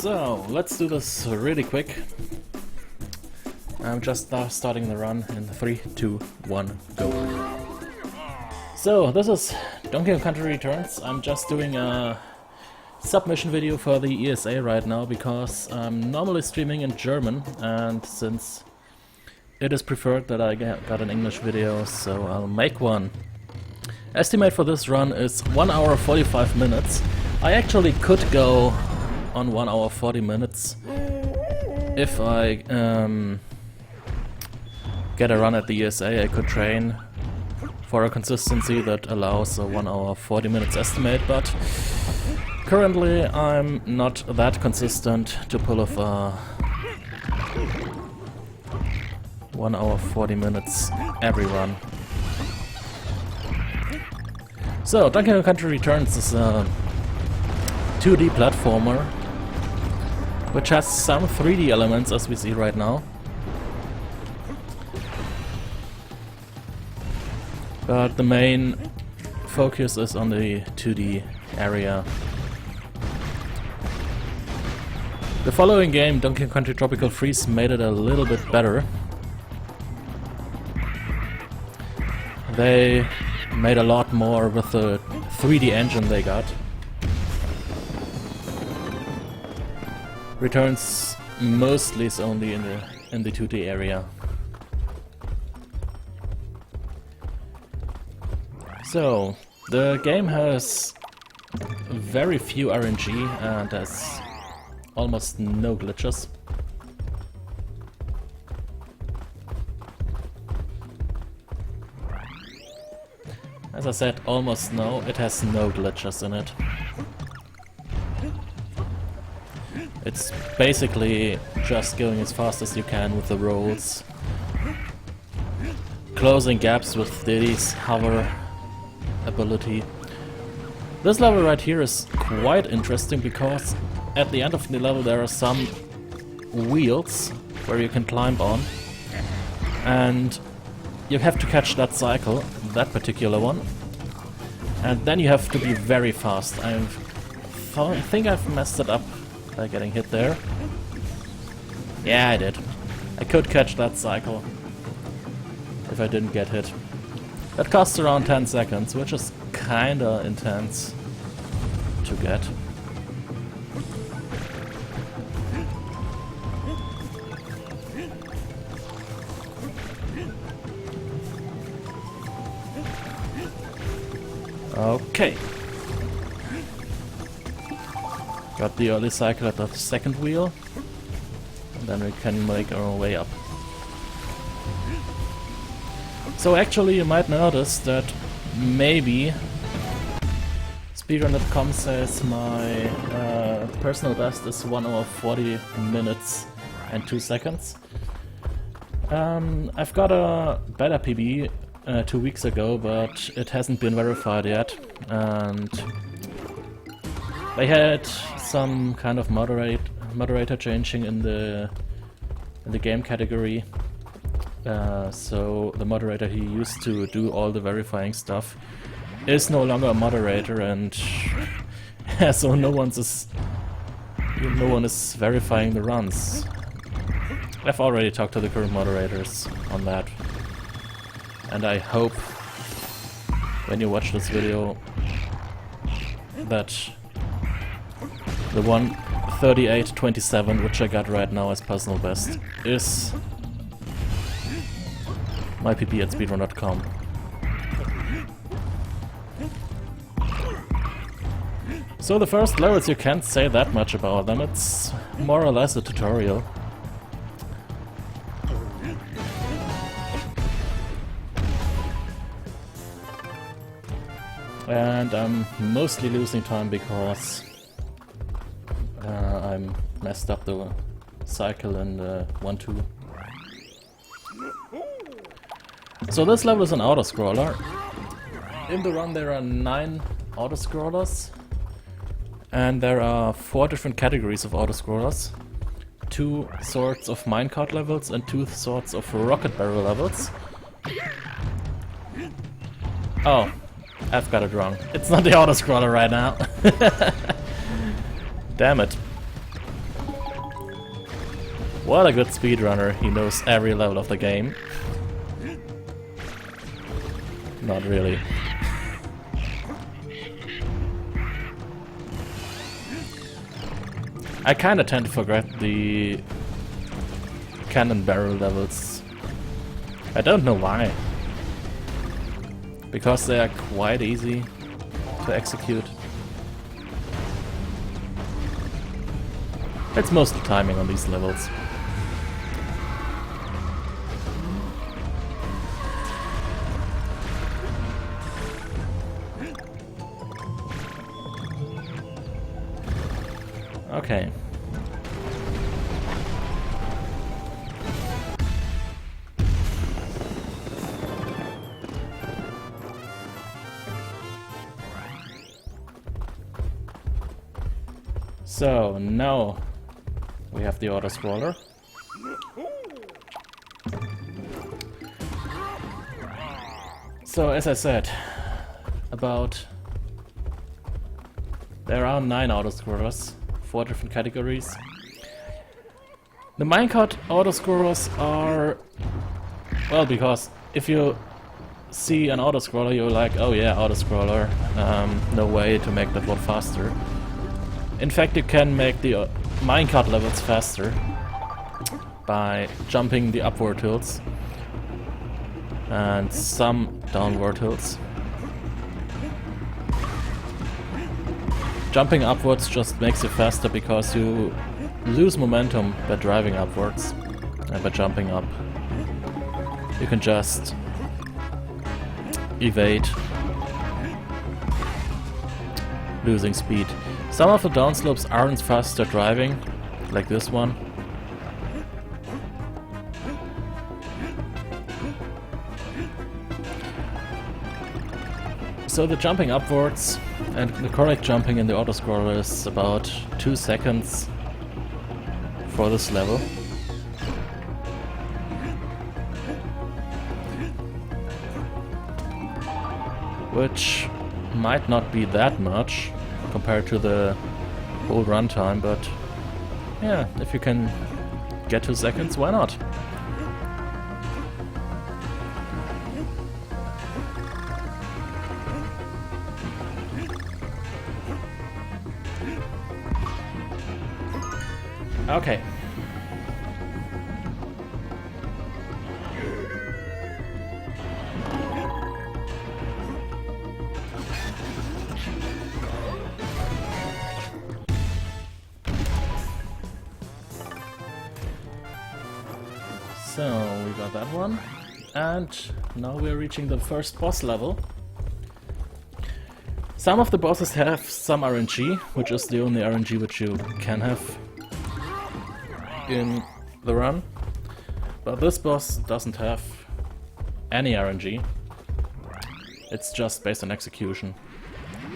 So, let's do this really quick. I'm just starting the run in 3, 2, 1, go. So, this is Donkey Kong Country Returns. I'm just doing a submission video for the ESA right now because I'm normally streaming in German, and since it is preferred that I got an English video, so I'll make one. Estimate for this run is 1 hour 45 minutes. I actually could go on 1 hour 40 minutes if I get a run at the ESA. I could train for a consistency that allows a 1 hour 40 minutes estimate, but currently I'm not that consistent to pull off a 1 hour 40 minutes every run. So, Donkey Kong Country Returns is a 2D platformer which has some 3D elements, as we see right now. But the main focus is on the 2D area. The following game, Donkey Kong Country Tropical Freeze, made it a little bit better. They made a lot more with the 3D engine they got. Returns mostly is only in the 2D area. So, the game has very few RNG and has almost no glitches. As I said, almost no. It has no glitches in it. It's basically just going as fast as you can with the rolls, closing gaps with Diddy's hover ability. This level right here is quite interesting because at the end of the level there are some wheels where you can climb on, and you have to catch that cycle, that particular one, and then you have to be very fast. I think I've messed it up by getting hit there. Yeah, I did. I could catch that cycle if I didn't get hit. That costs around 10 seconds, which is kinda intense to get. Okay. Got the early cycle at the second wheel, and then we can make our way up. So actually you might notice that maybe speedrun.com says my personal best is 1 hour 40 minutes and 2 seconds. I've got a better PB 2 weeks ago, but it hasn't been verified yet, and they had some kind of moderator changing in the game category. So the moderator he used to do all the verifying stuff is no longer a moderator, and so no one is verifying the runs. I've already talked to the current moderators on that, and I hope when you watch this video that the 1:38:27, which I got right now as personal best, is my PP at speedrun.com. So the first levels, you can't say that much about them. It's more or less a tutorial. And I'm mostly losing time because I'm messed up the cycle in the 1-2. So this level is an auto-scroller. In the run there are 9 auto-scrollers, and there are 4 different categories of auto-scrollers. 2 sorts of minecart levels and 2 sorts of rocket barrel levels. Oh, I've got it wrong. It's not the auto-scroller right now. Damn it. What a good speedrunner, he knows every level of the game. Not really. I kinda tend to forget the cannon barrel levels. I don't know why. Because they are quite easy to execute. It's mostly timing on these levels. Okay. So now we have the auto scroller. So as I said, there are 9 auto scrollers, 4 different categories. The minecart auto scrollers are, well, because if you see an auto scroller, you're like, oh yeah, auto scroller, no way to make that one faster. In fact, you can make the minecart levels faster by jumping the upward hills and some downward hills. Jumping upwards just makes you faster because you lose momentum by driving upwards, and by jumping up you can just evade, losing speed. Some of the downslopes aren't faster driving, like this one. So the jumping upwards and the correct jumping in the autoscroller is about 2 seconds for this level. Which might not be that much compared to the whole runtime, but yeah, if you can get 2 seconds, why not? Okay. So, we got that one, and now we're reaching the first boss level. Some of the bosses have some RNG, which is the only RNG which you can have in the run, but this boss doesn't have any RNG. It's just based on execution,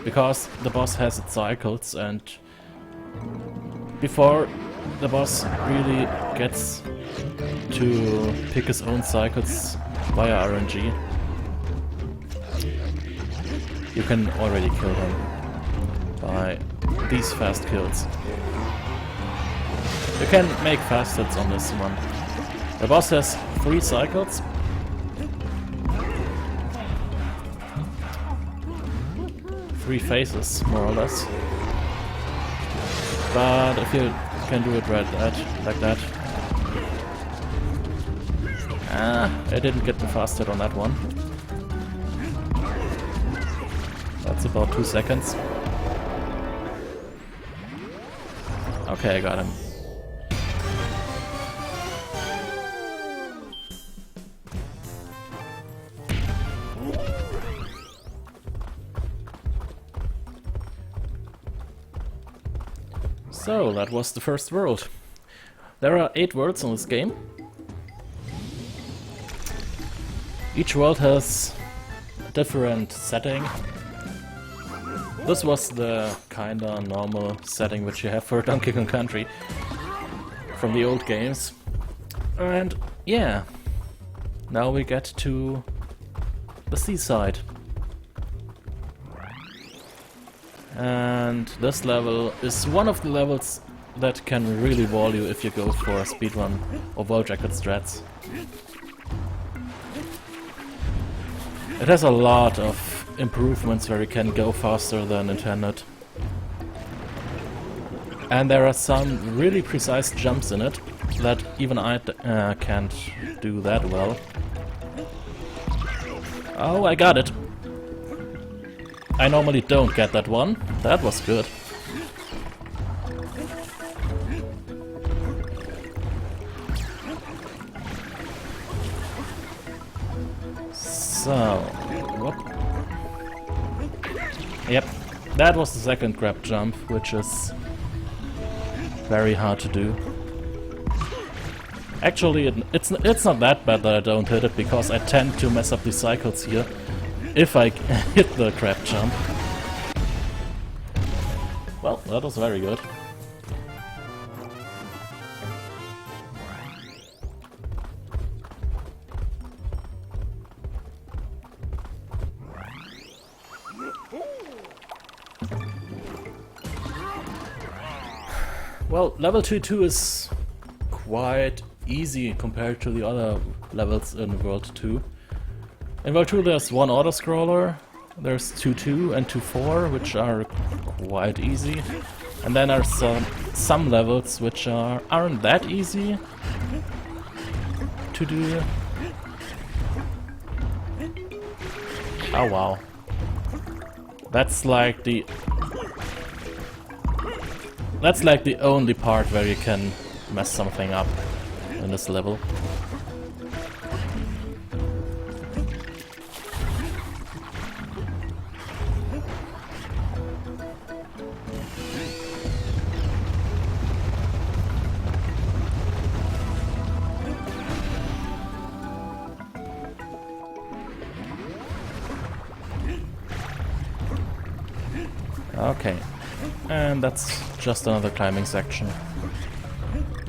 because the boss has its cycles, and before the boss really gets to pick his own cycles via RNG, you can already kill him by these fast kills. You can make fast hits on this one. The boss has 3 cycles. Three phases, more or less. But if you can do it like that. I didn't get the fast hit on that one. That's about 2 seconds. Okay, I got him. So, that was the first world. There are 8 worlds in this game. Each world has a different setting. This was the kinda normal setting which you have for Donkey Kong Country from the old games. And yeah, now we get to the seaside. And this level is one of the levels that can really wall you if you go for a speedrun or world record strats. It has a lot of improvements where you can go faster than intended. And there are some really precise jumps in it that even I can't do that well. Oh, I got it! I normally don't get that one. That was good. So, what? Yep, that was the second grab jump, which is very hard to do. Actually, it's not that bad that I don't hit it, because I tend to mess up the cycles here if I hit the grab jump. Well, that was very good. Well, level 2-2 is quite easy compared to the other levels in World 2. In World 2 there's one auto-scroller, there's 2-2 and 2-4, which are quite easy. And then there are some levels which aren't that easy to do. Oh wow. That's like the only part where you can mess something up in this level. Okay, and that's just another climbing section.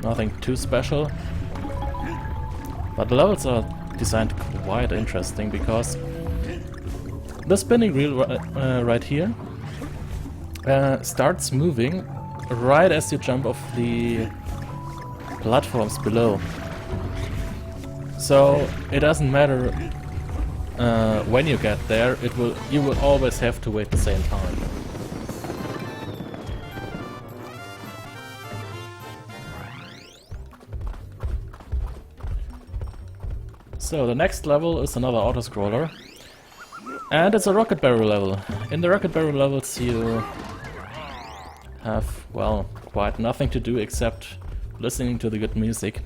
Nothing too special. But the levels are designed quite interesting, because the spinning wheel right here starts moving right as you jump off the platforms below. So it doesn't matter when you get there, you will always have to wait the same time. So the next level is another auto-scroller, and it's a rocket barrel level. In the rocket barrel levels you have, well, quite nothing to do except listening to the good music,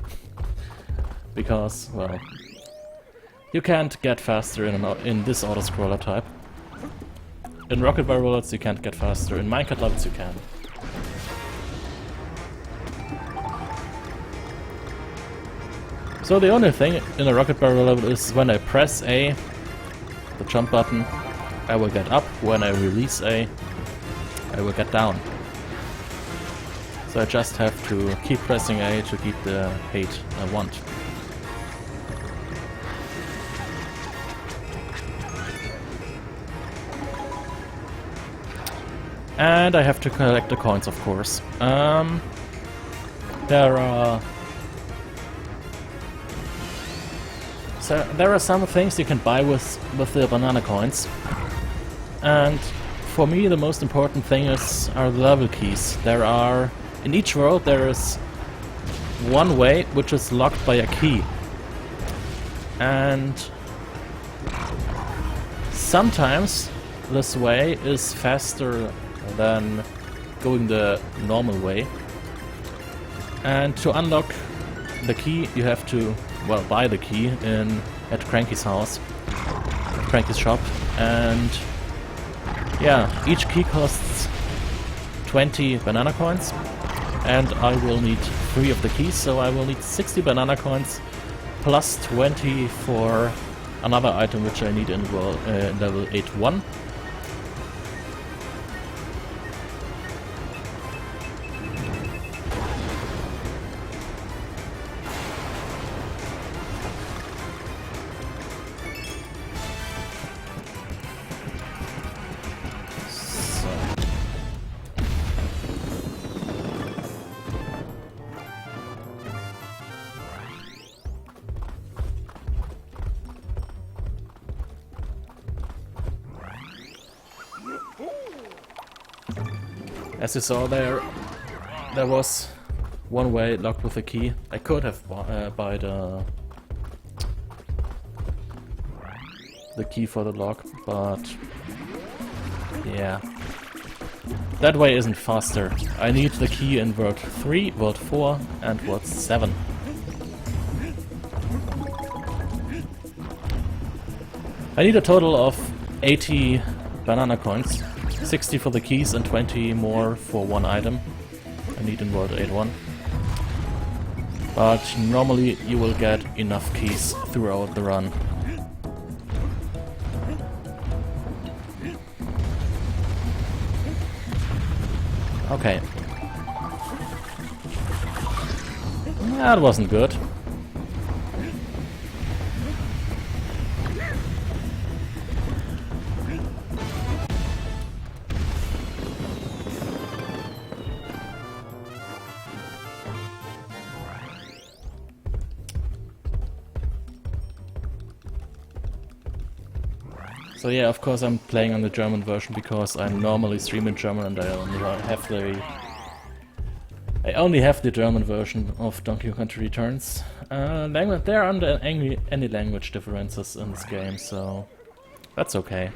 because, well, you can't get faster in this auto-scroller type. In rocket barrel levels you can't get faster, in minecart levels you can. So the only thing in a rocket barrel level is when I press A, the jump button, I will get up. When I release A, I will get down. So I just have to keep pressing A to keep the height I want. And I have to collect the coins, of course. There are some things you can buy with the banana coins, and for me the most important thing are the level keys. In each world there is one way which is locked by a key, and sometimes this way is faster than going the normal way, and to unlock the key you have to, well, buy the key at Cranky's house, Cranky's shop, and yeah, each key costs 20 banana coins, and I will need 3 of the keys, so I will need 60 banana coins plus 20 for another item which I need in level 8-1. As you saw there was one way locked with a key. I could have buy the key for the lock, but yeah, that way isn't faster. I need the key in World 3, World 4 and World 7. I need a total of 80 banana coins, 60 for the keys and 20 more for one item. I need in World 8.1. But normally you will get enough keys throughout the run. Okay. That wasn't good. So yeah, of course I'm playing on the German version because I normally stream in German and I only have the German version of Donkey Kong Country Returns. There aren't any language differences in this game, so that's okay.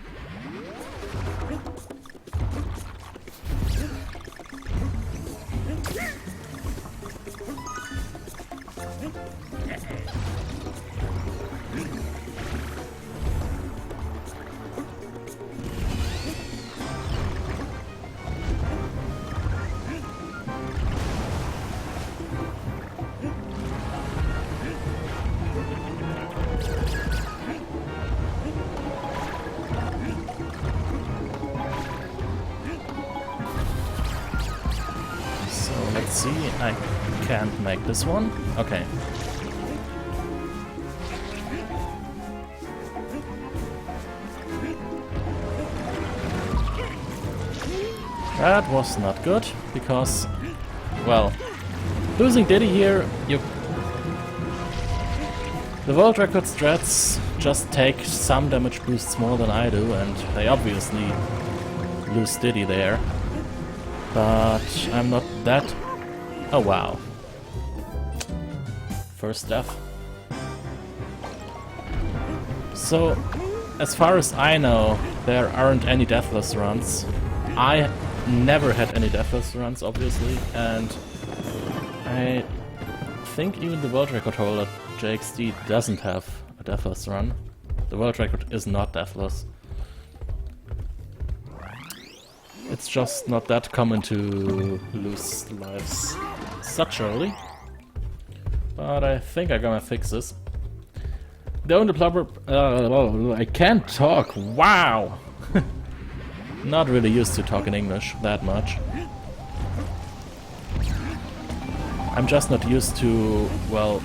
Let's see, I can't make this one. Okay. That was not good, because, well, losing Diddy here, the world record strats just take some damage boosts more than I do, and they obviously lose Diddy there. But I'm not that... Oh wow. First death. So, as far as I know, there aren't any deathless runs. I never had any deathless runs, obviously, and I think even the world record holder, JXD, doesn't have a deathless run. The world record is not deathless. It's just not that common to lose lives such early. But I think I'm gonna fix this. The only blubber... I can't talk! Wow! Not really used to talking English that much. I'm just not used to, well,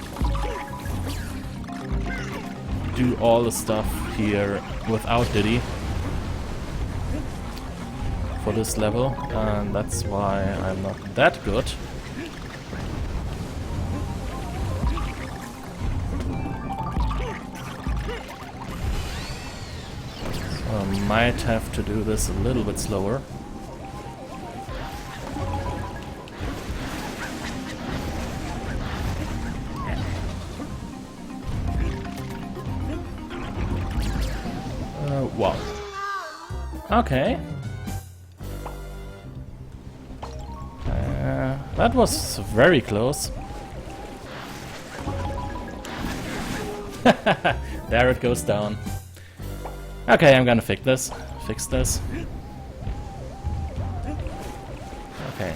do all the stuff here without Diddy for this level, and that's why I'm not that good. So I might have to do this a little bit slower. Wow. Okay. That was very close. There it goes down. Okay, I'm gonna fix this. Okay.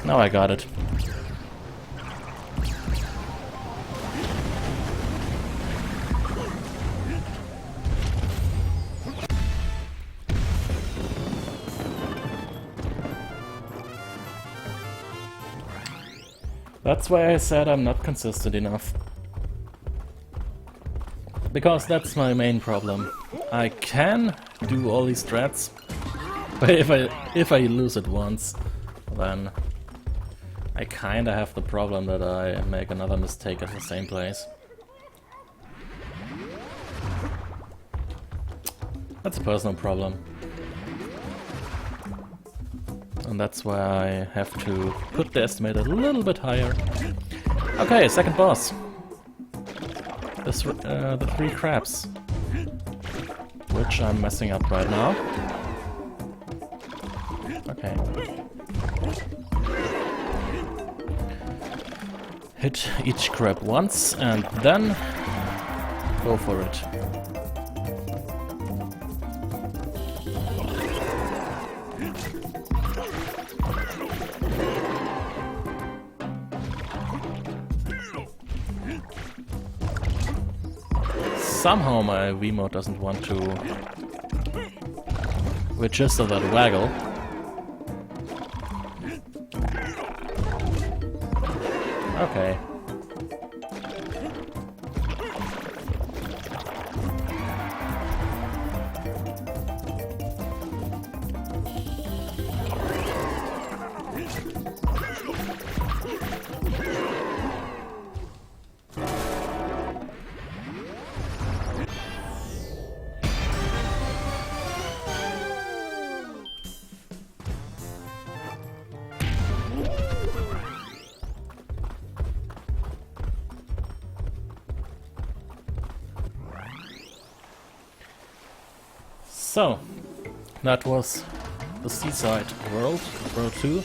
Now I got it. That's why I said I'm not consistent enough. Because that's my main problem. I can do all these strats, but if I lose it once, then I kinda have the problem that I make another mistake at the same place. That's a personal problem. And that's why I have to put the estimate a little bit higher. Okay, second boss. The 3 crabs. Which I'm messing up right now. Okay. Hit each crab once and then go for it. Somehow my Wii-Mote doesn't want to register that waggle. Okay. So, that was the seaside world, World 2.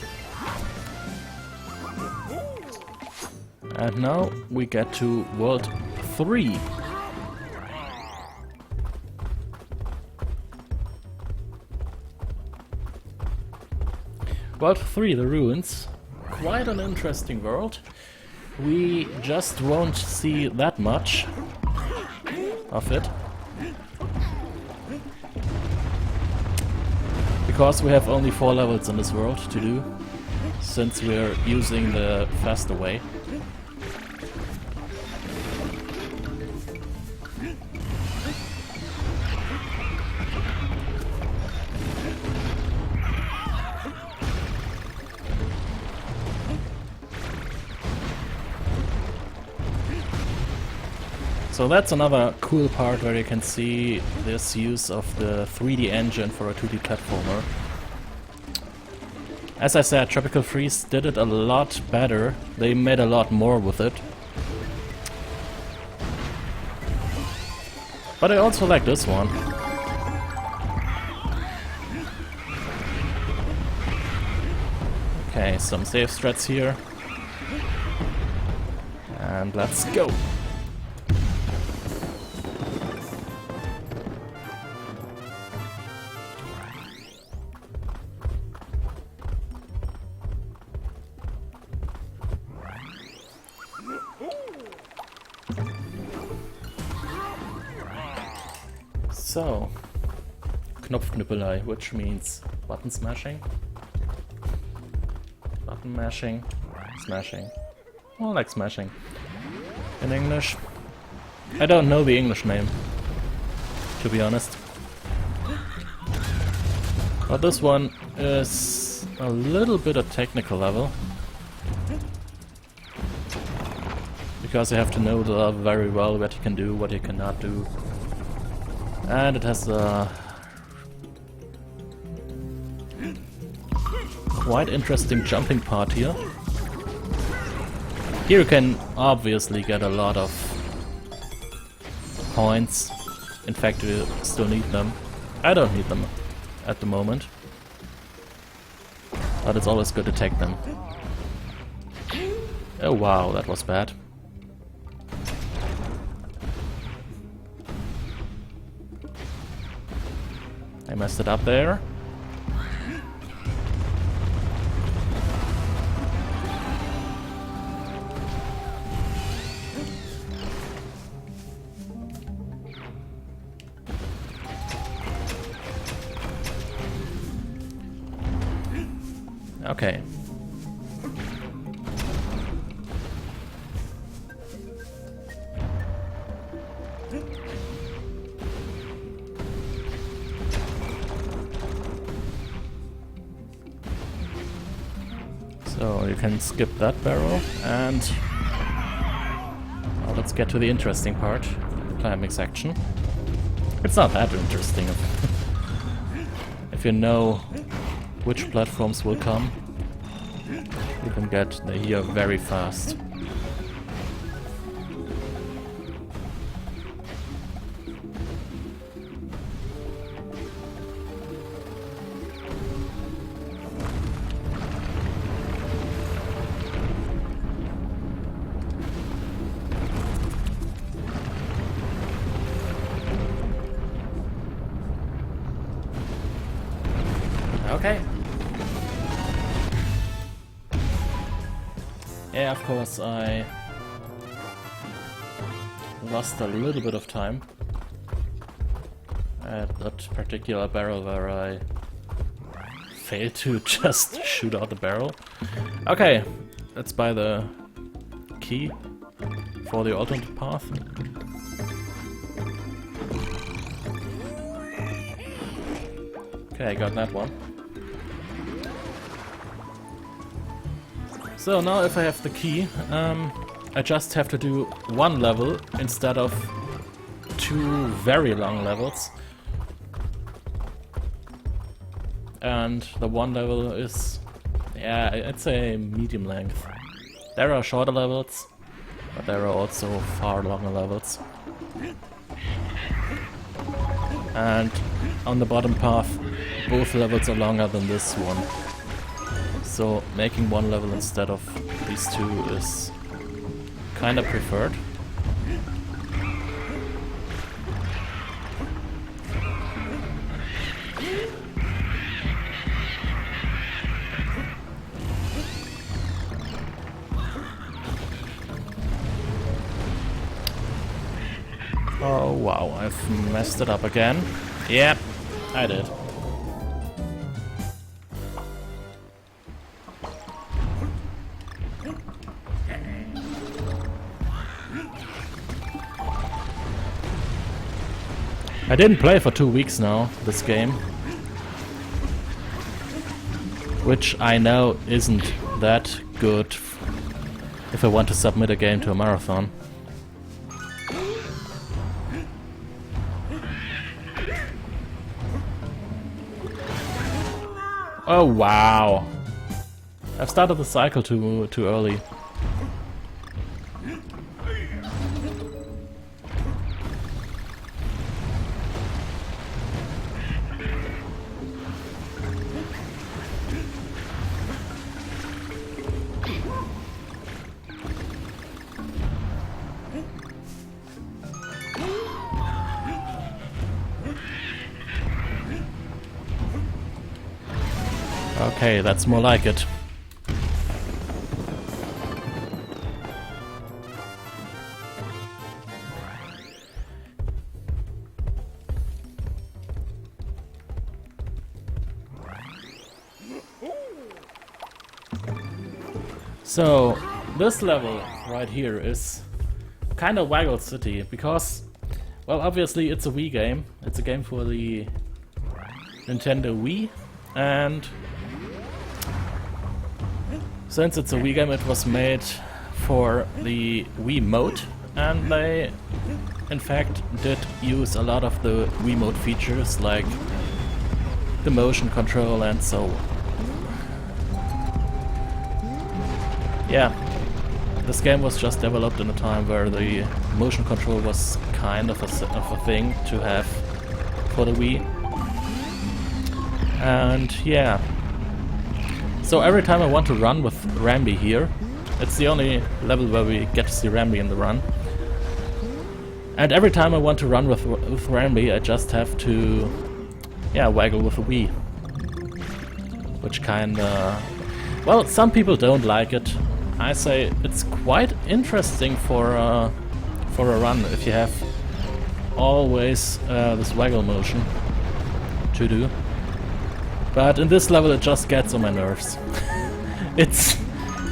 And now we get to World 3. World 3, the ruins. Quite an interesting world. We just won't see that much of it. Because we have only 4 levels in this world to do, since we're using the faster way. So that's another cool part where you can see this use of the 3D engine for a 2D platformer. As I said, Tropical Freeze did it a lot better. They made a lot more with it. But I also like this one. Okay, some save strats here. And let's go! So, Knopfknüppelei, which means button smashing, button mashing, smashing. Well, like smashing in English. I don't know the English name, to be honest. But this one is a little bit a technical level. Because you have to know the level very well, what you can do, what you cannot do. And it has a quite interesting jumping part here. Here you can obviously get a lot of points. In fact, you still need them. I don't need them at the moment. But it's always good to take them. Oh wow, that was bad. I messed it up there. Okay. So you can skip that barrel, and well, let's get to the interesting part, the climbing section. It's not that interesting if you know which platforms will come. You can get here very fast. Okay. Yeah, of course I lost a little bit of time at that particular barrel where I failed to just shoot out the barrel. Okay, let's buy the key for the alternate path. Okay, I got that one. So now if I have the key, I just have to do one level instead of two very long levels. And the one level is, yeah, I'd say medium length. There are shorter levels, but there are also far longer levels. And on the bottom path, both levels are longer than this one. So making one level instead of these two is kind of preferred. Oh wow, I've messed it up again. Yep, I did. I didn't play for 2 weeks now, this game. Which I know isn't that good if I want to submit a game to a marathon. Oh wow! I've started the cycle too early. Okay, that's more like it. So, this level right here is kind of Waggle City, because, well, obviously it's a Wii game. It's a game for the Nintendo Wii, and since it's a Wii game, it was made for the Wii-Mote, and they, in fact, did use a lot of the Wii-Mote features, like the motion control and so on. Yeah, this game was just developed in a time where the motion control was kind of a thing to have for the Wii. And yeah. So every time I want to run with Rambi here, it's the only level where we get to see Rambi in the run. And every time I want to run with Rambi, I just have to, yeah, waggle with the Wii. Which kinda, well, some people don't like it. I say it's quite interesting for a run if you have always this waggle motion to do. But in this level it just gets on my nerves. It's,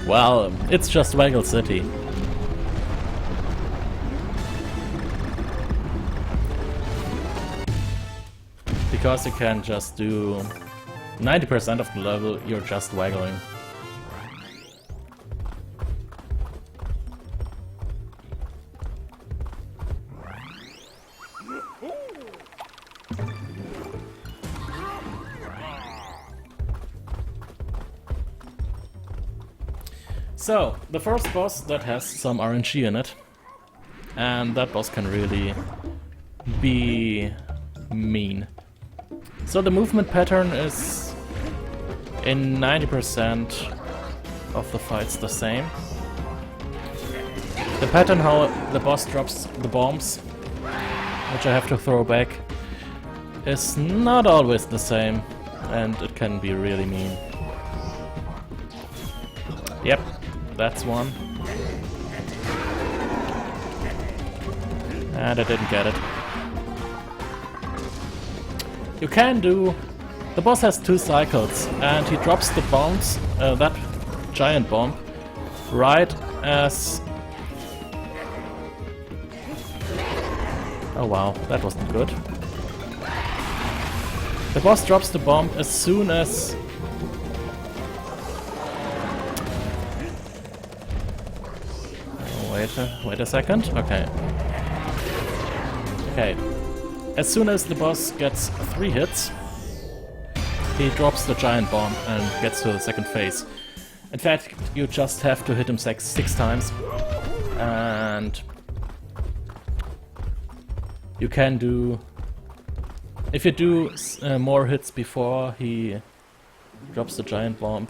well, it's just Waggle City. Because you can just do 90% of the level, you're just waggling. So, the first boss that has some RNG in it, and that boss can really be mean. So the movement pattern is in 90% of the fights the same. The pattern how the boss drops the bombs, which I have to throw back, is not always the same, and it can be really mean. Yep, that's one. And I didn't get it. You can do... The boss has 2 cycles, and he drops the bombs, that giant bomb, right as... Oh wow, that wasn't good. The boss drops the bomb as soon as... Wait a second. Okay. Okay. As soon as the boss gets 3 hits, he drops the giant bomb and gets to the second phase. In fact, you just have to hit him 6 times. And... you can do... If you do more hits before he drops the giant bomb,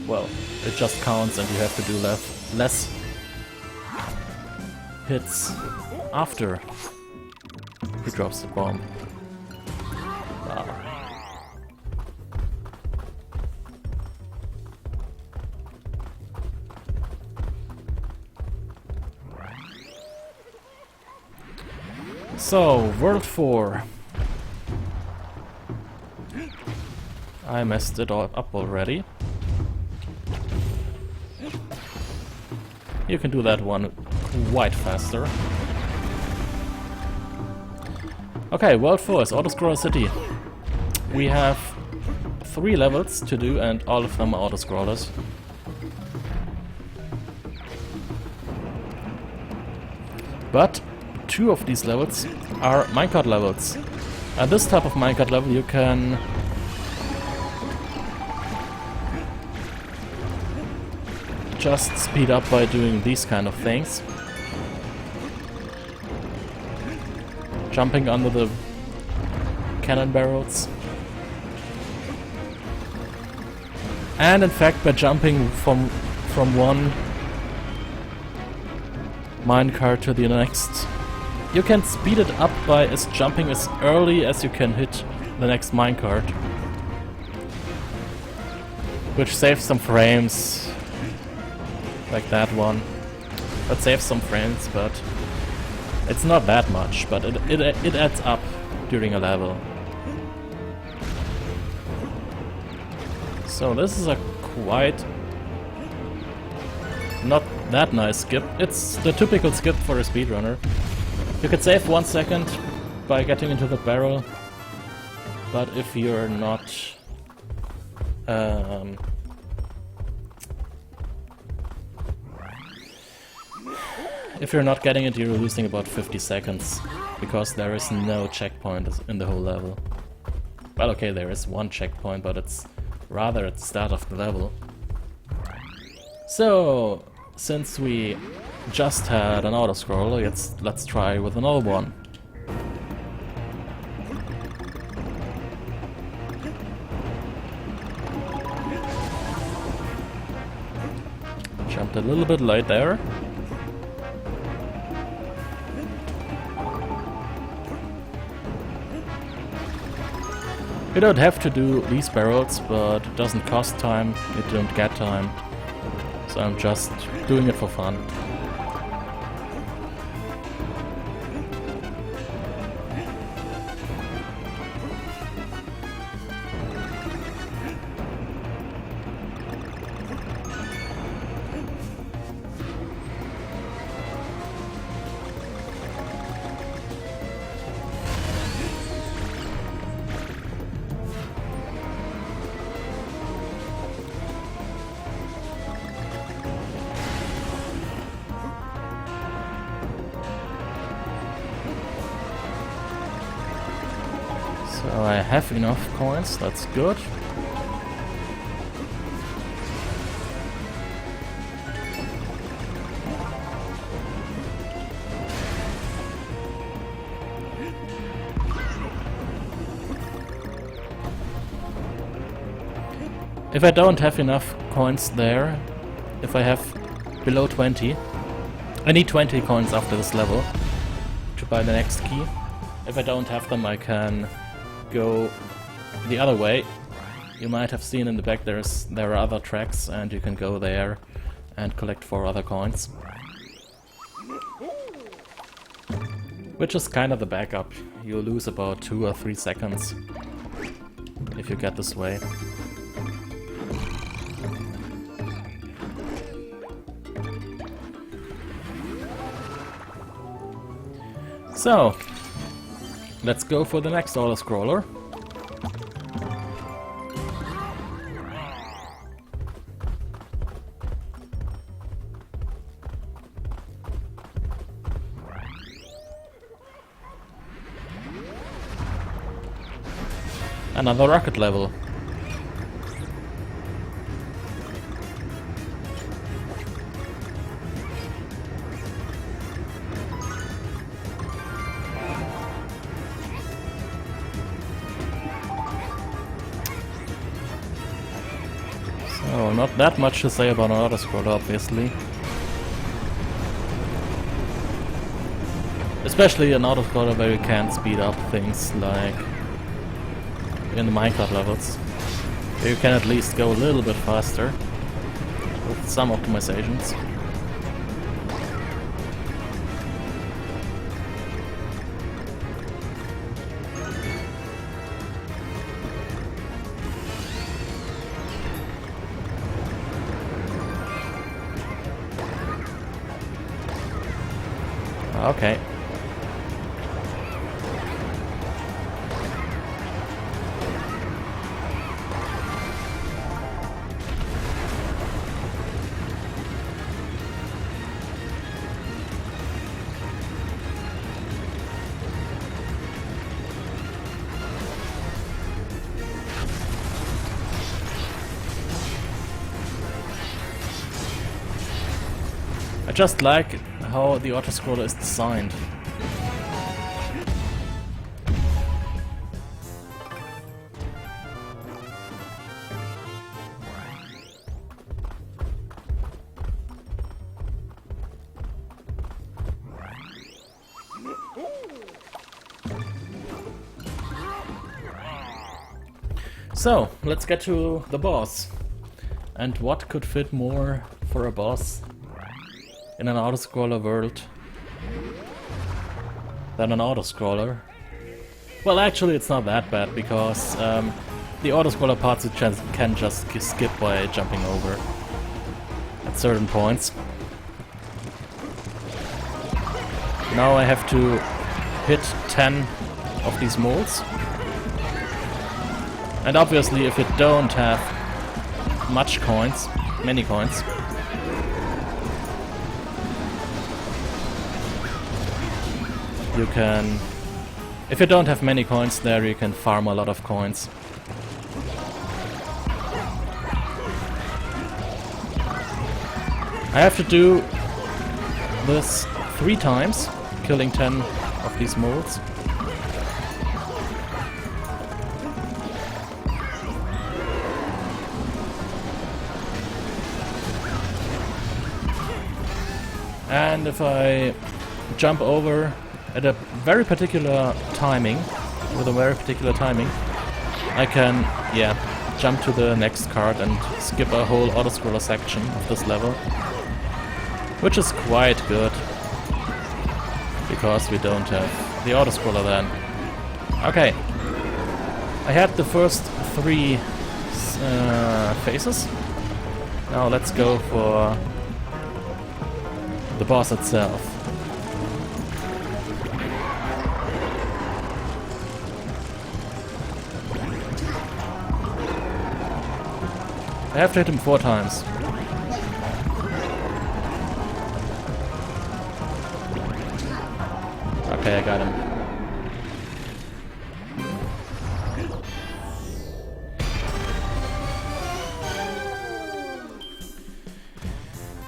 well, it just counts and you have to do less hits after he drops the bomb. Wow. So, World 4. I messed it all up already. You can do that one quite faster. Okay, World 4 is Auto-Scroller City. We have 3 levels to do and all of them are auto-scrollers. But 2 of these levels are minecart levels. At this type of minecart level you can just speed up by doing these kind of things. Jumping under the cannon barrels. And in fact by jumping from one minecart to the next. You can speed it up by jumping as early as you can hit the next minecart. Which saves some frames. Like that one. That saves some frames, but it's not that much, but it adds up during a level. So this is a quite not that nice skip. It's the typical skip for a speedrunner. You can save 1 second by getting into the barrel, but if you're not getting it, you're losing about 50 seconds, because there is no checkpoint in the whole level. Well, okay, there is one checkpoint, but it's rather at the start of the level. So, since we just had an auto-scroller, let's try with another one. Jumped a little bit late there. You don't have to do these barrels, but it doesn't cost time, you don't get time. So I'm just doing it for fun. So I have enough coins, that's good. If I don't have enough coins there, if I have below 20, I need 20 coins after this level to buy the next key. If I don't have them, I can go the other way. You might have seen in the back there are other tracks, and you can go there and collect 4 other coins. Which is kind of the backup. You'll lose about 2 or 3 seconds if you get this way. So, let's go for the next auto-scroller. Another rocket level. So, not that much to say about an auto-scroller, obviously. Especially an auto-scroller where you can speed up things like in the Minecraft levels. You can at least go a little bit faster with some optimizations. Okay. I just like how the auto-scroller is designed. So, let's get to the boss. And what could fit more for a boss in an auto-scroller world than an auto-scroller? Well, actually it's not that bad, because the auto-scroller parts you can just skip by jumping over at certain points. Now I have to hit 10 of these molds. And obviously if you don't have many coins, you can, if you don't have many coins there, you can farm a lot of coins. I have to do this 3 times, killing 10 of these molds. And if I jump over at a very particular timing, I can, jump to the next card and skip a whole auto-scroller section of this level. Which is quite good, because we don't have the auto-scroller then. Okay, I had the first 3 phases. Now let's go for the boss itself. I have to hit him 4 times. Okay, I got him.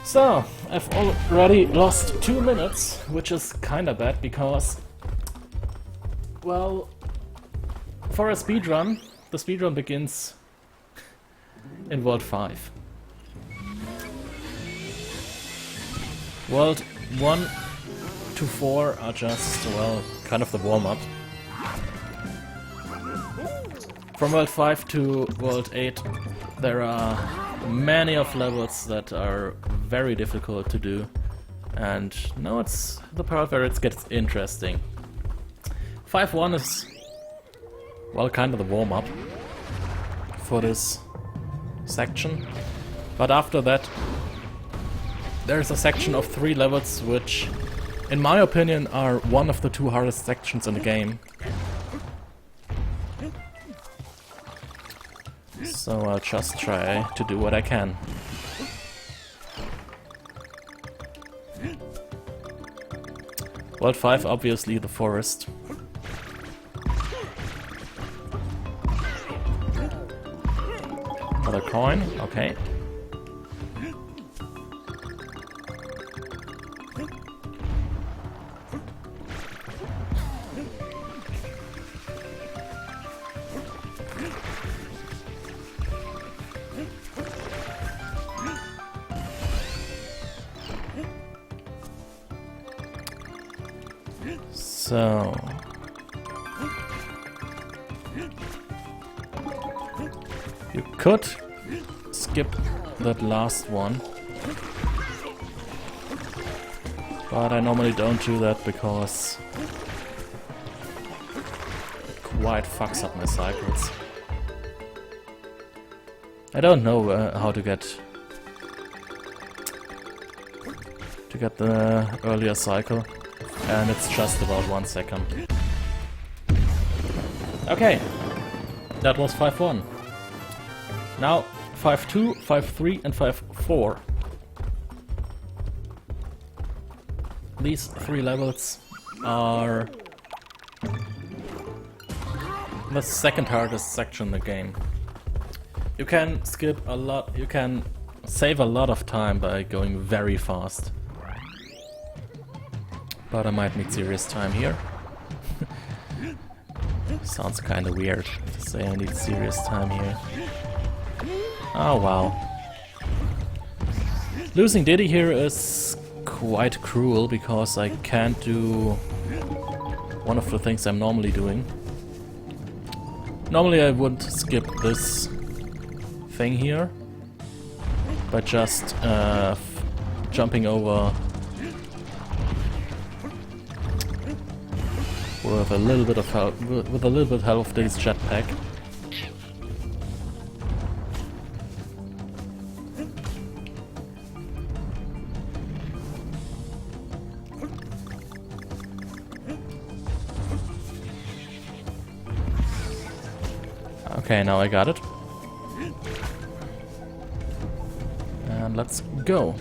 So, I've already lost 2 minutes, which is kinda bad because, well, for a speedrun, the speedrun begins in World 5. World 1 to 4 are just, well, kind of the warm-up. From World 5 to World 8 there are many of levels that are very difficult to do, and now it's the part where it gets interesting. 5-1 is, well, kind of the warm-up for this section, but after that there's a section of 3 levels which, in my opinion, are one of the 2 hardest sections in the game. So I'll just try to do what I can. World 5, obviously the forest. Another coin, okay. So you could skip that last one, but I normally don't do that because it quite fucks up my cycles. I don't know how to get the earlier cycle. And it's just about 1 second. Okay, that was 5-1. Now 5-2, 5-3 and 5-4. These 3 levels are the second hardest section in the game. You can skip a lot, you can save a lot of time by going very fast. But I might need serious time here. Sounds kinda weird to say I need serious time here. Oh wow. Losing Diddy here is quite cruel because I can't do one of the things I'm normally doing. Normally I would skip this thing here by just jumping over with a little bit of help, with a little bit of help of this jetpack. Okay, now I got it. And let's go.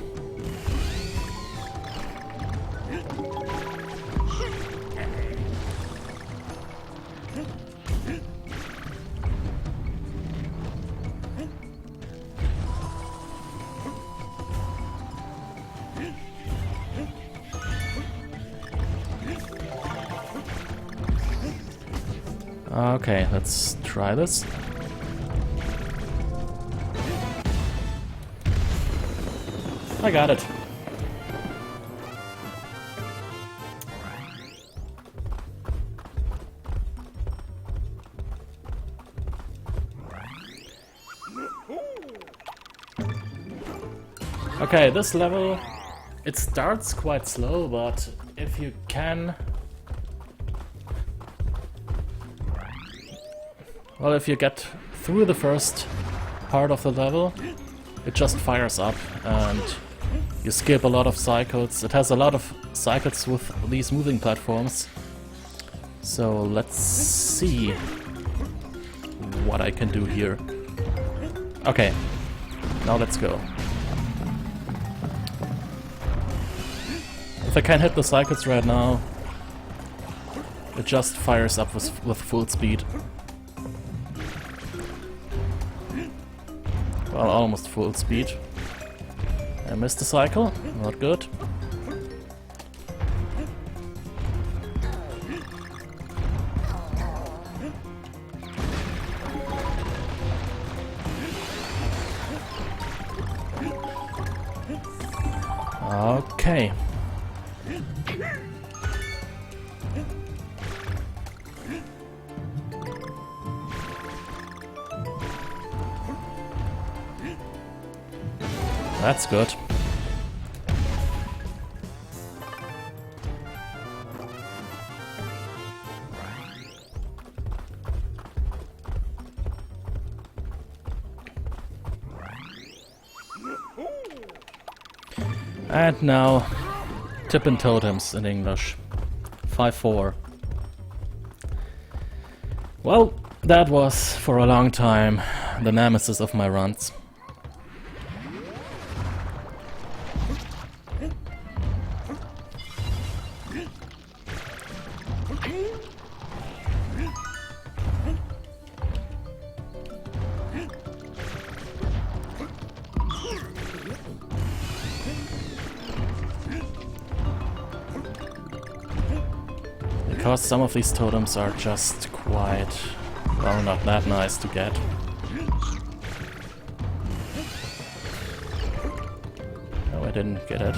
Okay, let's try this. I got it. Okay, this level, it starts quite slow, but if you can... Well, if you get through the first part of the level, it just fires up and you skip a lot of cycles. It has a lot of cycles with these moving platforms. So let's see what I can do here. Okay, now let's go. If I can't hit the cycles right now, it just fires up with full speed. Well, almost full speed. I missed the cycle, not good. Okay. That's good. And now, Tippin' Totems in English. 5-4. Well, that was, for a long time, the nemesis of my runs. Because some of these totems are just quite, well, not that nice to get. No, I didn't get it.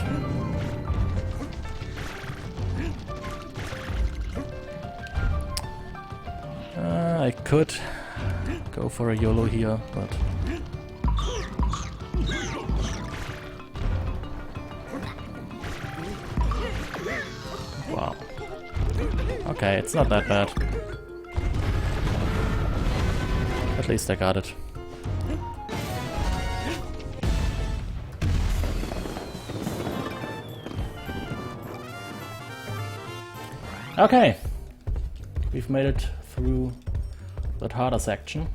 I could go for a YOLO here, but... Wow. Okay, it's not that bad. At least I got it. Okay, we've made it through that harder section.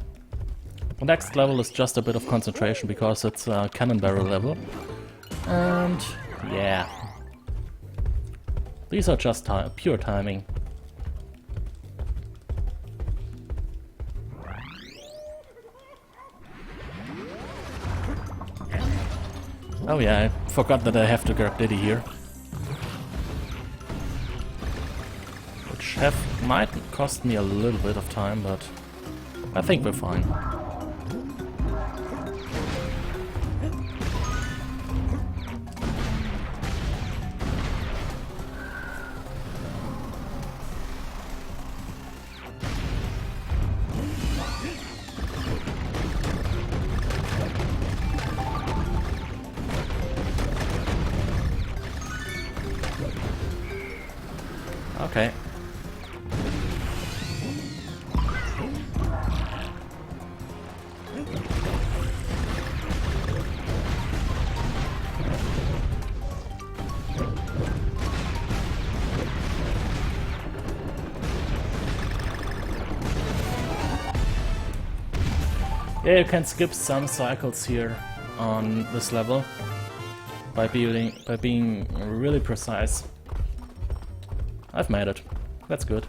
The next level is just a bit of concentration because it's a cannon barrel level. And yeah, these are just pure timing. Oh yeah, I forgot that I have to grab Diddy here. Which might cost me a little bit of time, but I think we're fine. Okay. Yeah, you can skip some cycles here on this level by being really precise. I've made it. That's good.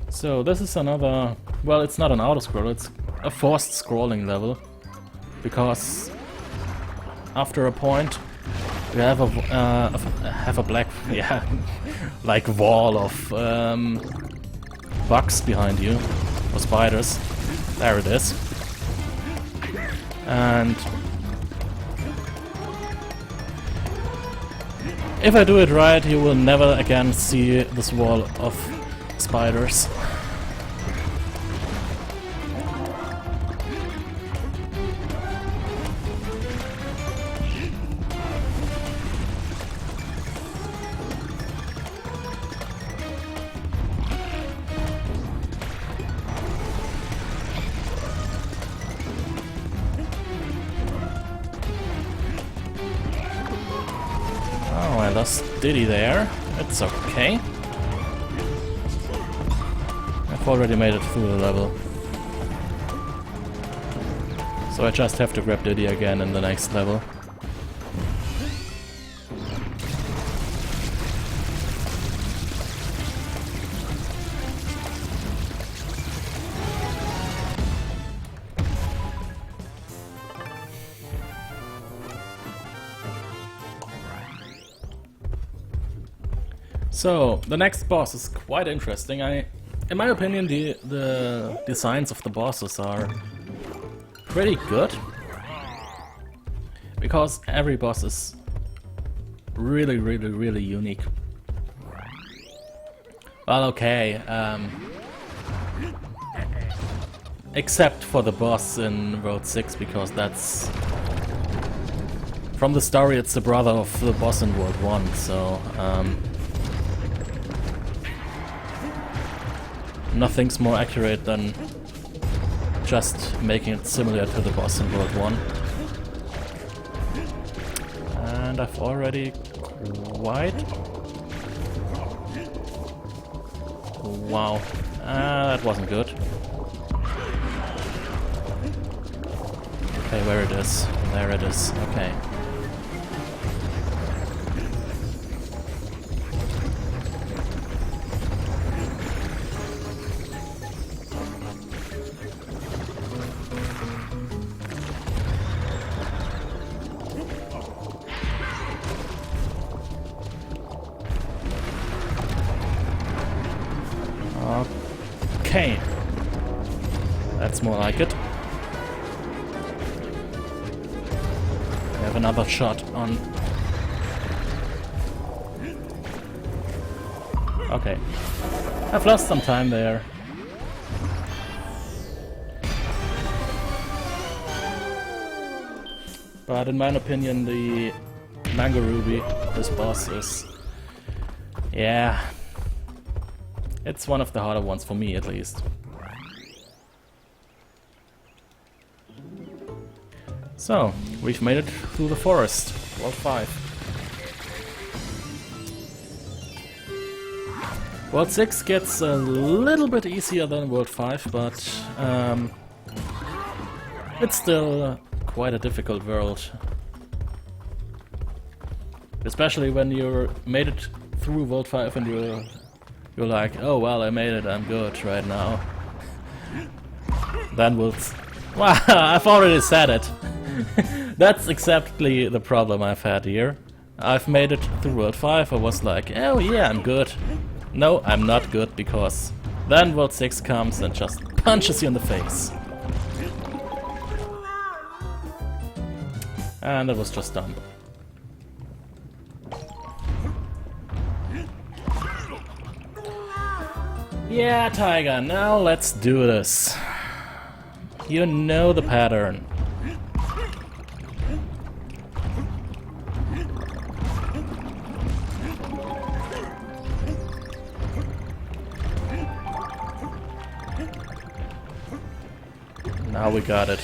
So this is another, well, it's not an auto-scroll, it's a forced scrolling level. Because after a point you have a black, yeah, like wall of bugs behind you, or spiders. There it is. And if I do it right, you will never again see this wall of spiders. Oh, I lost Diddy there. It's okay. I've already made it through the level. So I just have to grab Diddy again in the next level. So, the next boss is quite interesting. I In my opinion, the designs of the bosses are pretty good, because every boss is really, really, really unique. Well, okay, except for the boss in World 6, because that's... From the story, it's the brother of the boss in World 1, so... nothing's more accurate than just making it similar to the boss in World 1. And I've already quite... Wow, that wasn't good. Okay, where it is? There it is, okay. Okay, that's more like it. We have another shot on... Okay, I've lost some time there. But in my opinion, the Mango Ruby, this boss is... Yeah... It's one of the harder ones for me, at least. So, we've made it through the forest. World 5. World 6 gets a little bit easier than World 5, but it's still quite a difficult world. Especially when you made it through World 5 and you're like, oh well, I made it, I'm good right now. Then we'll... Wow, I've already said it. That's exactly the problem I've had here. I've made it through World 5, I was like, oh yeah, I'm good. No, I'm not good, because then World 6 comes and just punches you in the face. And it was just done. Yeah, Tiger, now let's do this. You know the pattern. Now we got it.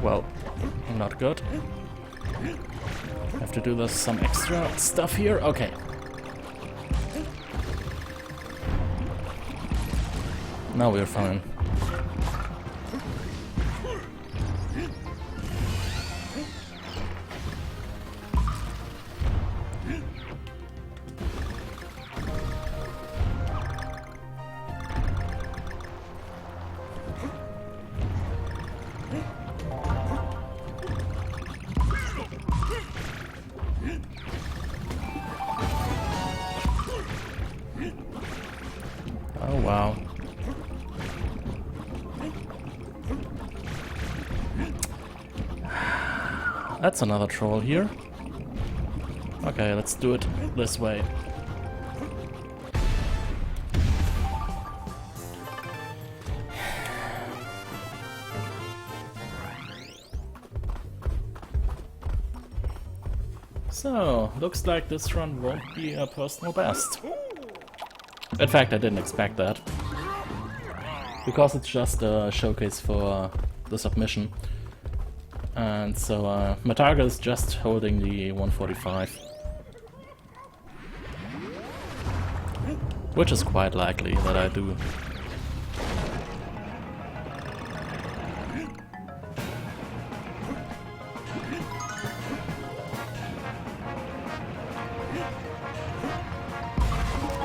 Well, not good. Have to do this some extra stuff here. Okay. Now we're fine. Oh wow. That's another troll here. Okay, let's do it this way. So, looks like this run won't be a personal best. In fact, I didn't expect that. Because it's just a showcase for the submission. And so my target is just holding the 145. Which is quite likely that I do.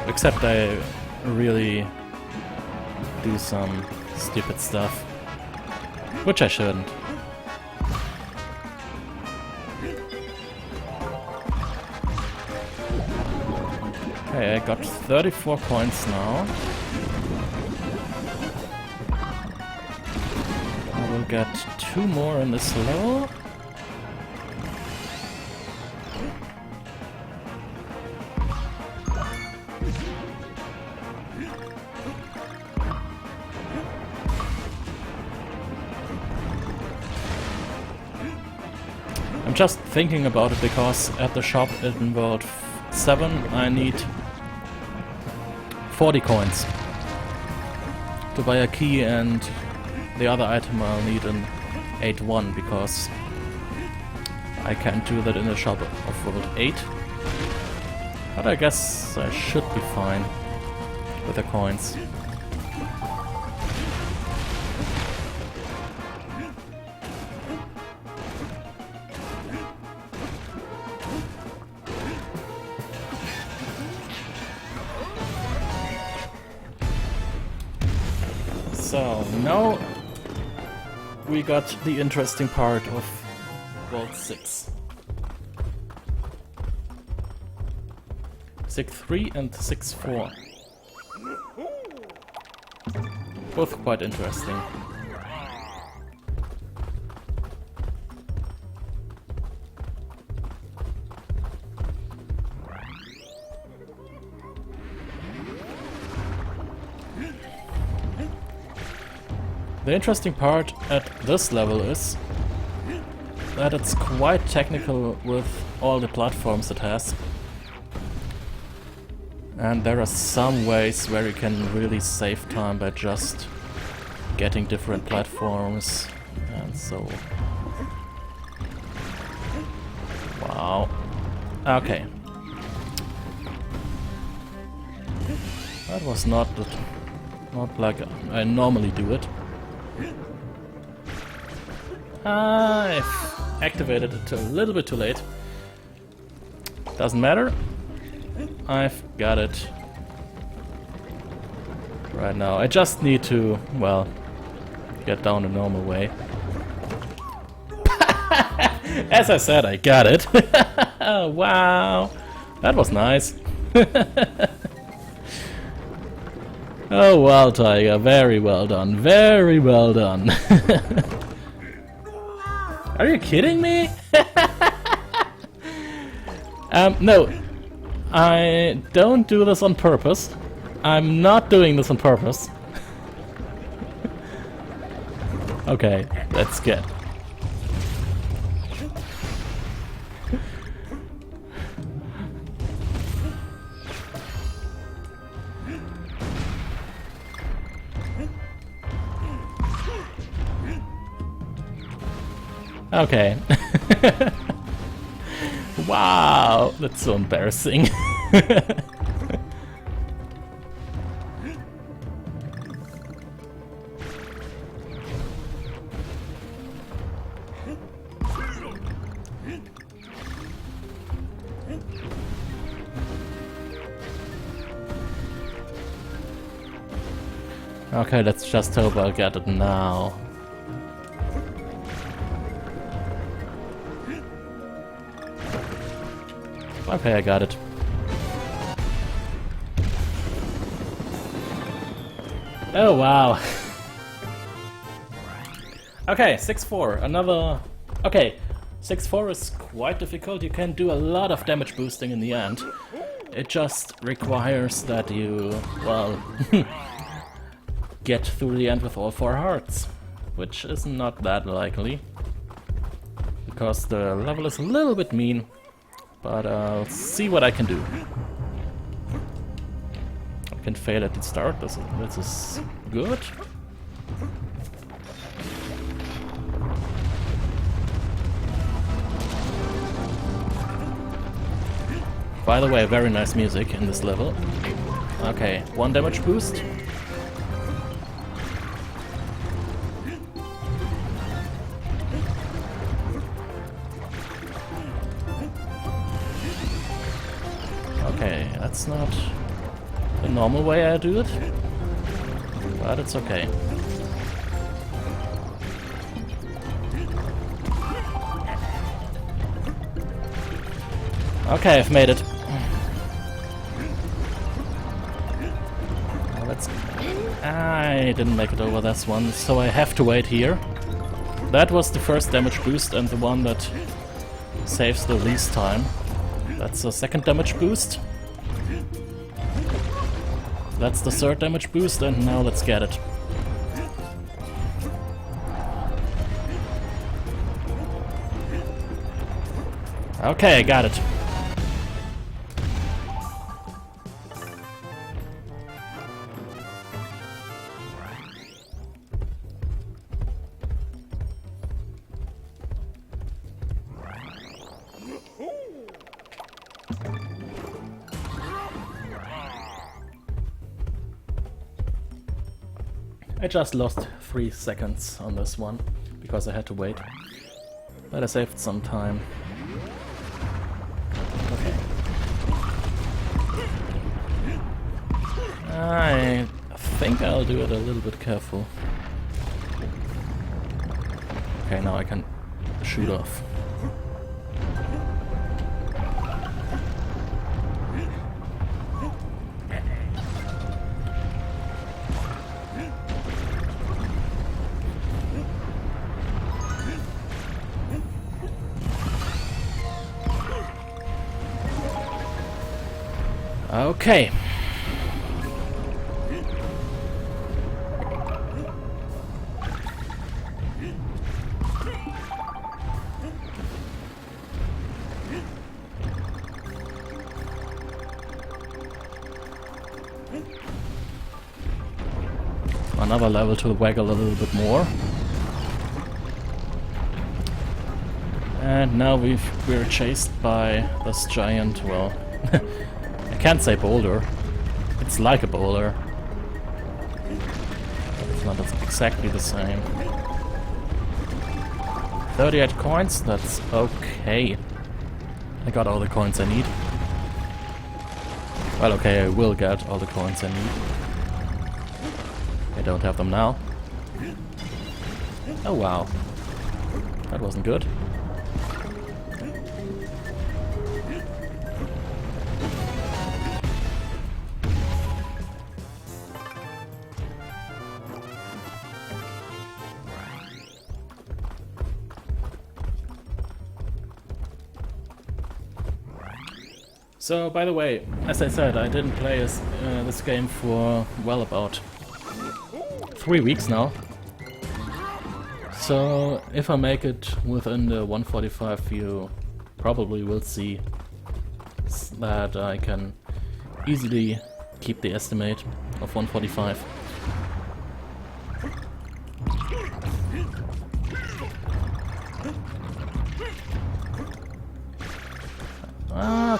Except I really do some stupid stuff. Which I shouldn't. Okay, I got 34 points now. I will get 2 more in this level. I'm just thinking about it because at the shop in World 7 I need 40 coins to buy a key, and the other item I'll need an 8-1 because I can't do that in the shop of World 8. But I guess I should be fine with the coins. So now we got the interesting part of World 6. 6-3 and 6-4. Both quite interesting. The interesting part at this level is that it's quite technical with all the platforms it has. And there are some ways where you can really save time by just getting different platforms and so. Wow. Okay. That was not like I normally do it. I've activated it a little bit too late. Doesn't matter. I've got it right now. I just need to, well, get down the normal way. As I said, I got it. Wow, that was nice. Oh well, Tiger, very well done, very well done. Are you kidding me? No, I don't do this on purpose. I'm not doing this on purpose. Okay, let's get. Okay. Wow, that's so embarrassing. Okay, let's just hope I'll get it now. Okay, I got it. Oh, wow. Okay, 6-4, another... Okay, 6-4 is quite difficult. You can do a lot of damage boosting in the end. It just requires that you, well, get through the end with all 4 hearts, which is not that likely, because the level is a little bit mean. But I'll see what I can do. I can fail at the start, this is good. By the way, very nice music in this level. Okay, 1 damage boost. Okay, that's not the normal way I do it, but it's okay. Okay, I've made it. I didn't make it over this one, so I have to wait here. That was the first damage boost and the one that saves the least time. That's the second damage boost. That's the third damage boost, and now let's get it. Okay, I got it. I just lost 3 seconds on this one because I had to wait, but I saved some time. Okay. I think I'll do it a little bit careful. Okay, now I can shoot off. Okay. Another level to waggle a little bit more. And now we're chased by this giant, well, I can't say boulder. It's like a boulder. But it's not exactly the same. 38 coins, that's okay. I got all the coins I need. Well, okay, I will get all the coins I need. I don't have them now. Oh wow. That wasn't good. So, by the way, as I said, I didn't play this game for, well, about 3 weeks now. So, if I make it within the 145, you probably will see that I can easily keep the estimate of 145.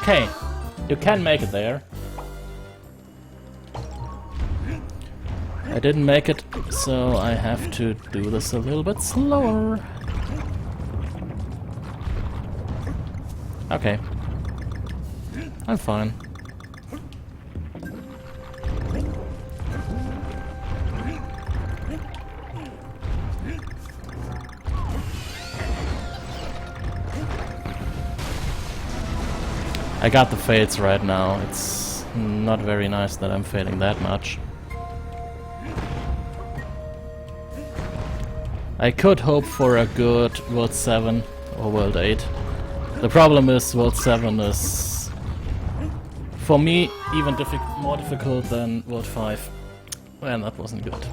Okay. You can make it there. I didn't make it, so I have to do this a little bit slower. Okay. I'm fine. I got the fades right now. It's not very nice that I'm fading that much. I could hope for a good World 7 or World 8. The problem is World 7 is, for me, even more difficult than World 5. Well, that wasn't good.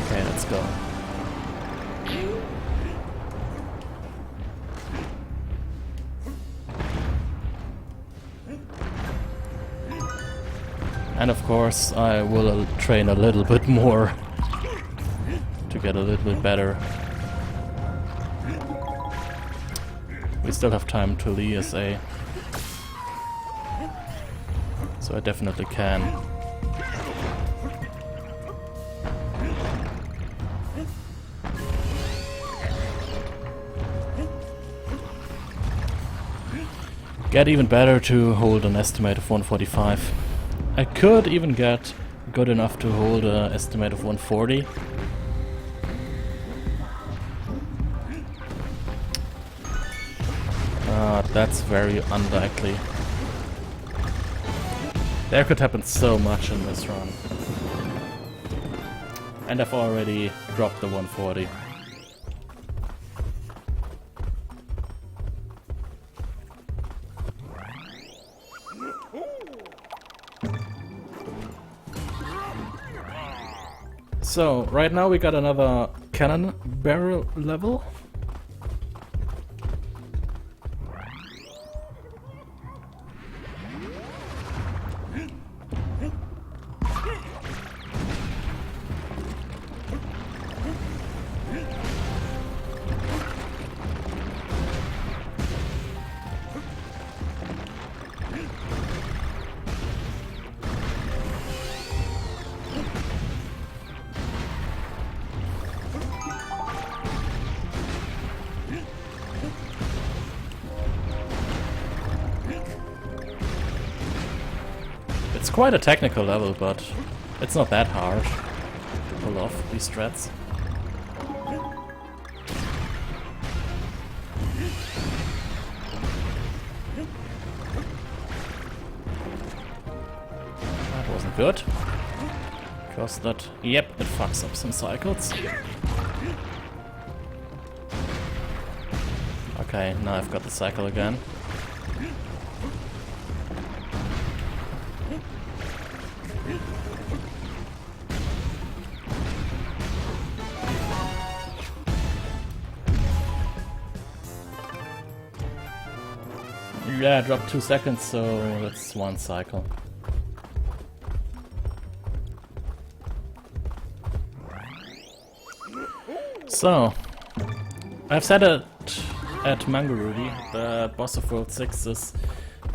Okay, let's go. And of course, I will train a little bit more to get a little bit better. We still have time till the ESA, so I definitely can. Get even better to hold an estimate of 145. I could even get good enough to hold an estimate of 140. That's very unlikely. There could happen so much in this run. And I've already dropped the 140. So, right now we got another cannon barrel level. It's quite a technical level, but it's not that hard to pull off these strats. That wasn't good. Because that, yep, it fucks up some cycles. Okay, now I've got the cycle again. Yeah, I dropped 2 seconds, so that's 1 cycle. So, I've said it at Mangarudi, the boss of World 6 is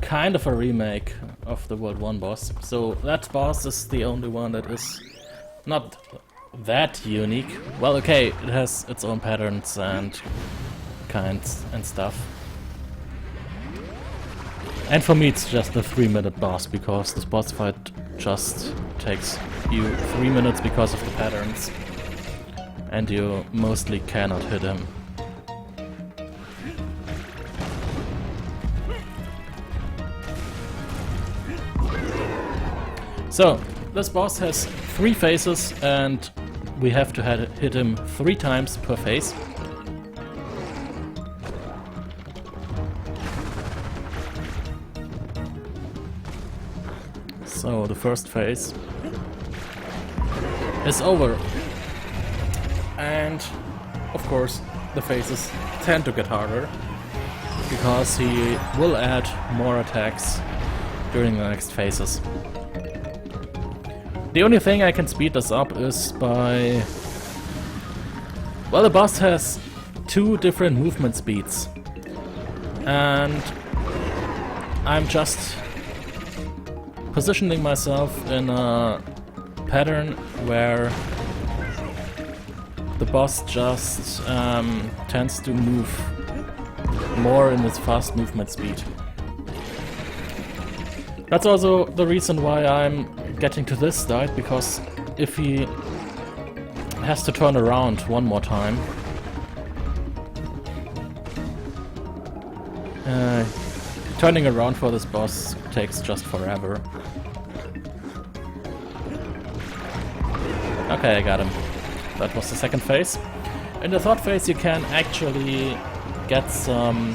kind of a remake of the World 1 boss. So that boss is the only one that is not that unique. Well, okay, it has its own patterns and kinds and stuff. And for me it's just a 3-minute boss, because this boss fight just takes you 3 minutes because of the patterns. And you mostly cannot hit him. So, this boss has 3 phases and we have to hit him 3 times per phase. So the first phase is over, and of course the phases tend to get harder because he will add more attacks during the next phases. The only thing I can speed this up is by... well, the boss has 2 different movement speeds, and I'm just positioning myself in a pattern where the boss just tends to move more in its fast movement speed. That's also the reason why I'm getting to this side, because if he has to turn around one more time, turning around for this boss takes just forever. Okay, I got him. That was the second phase. In the third phase you can actually get some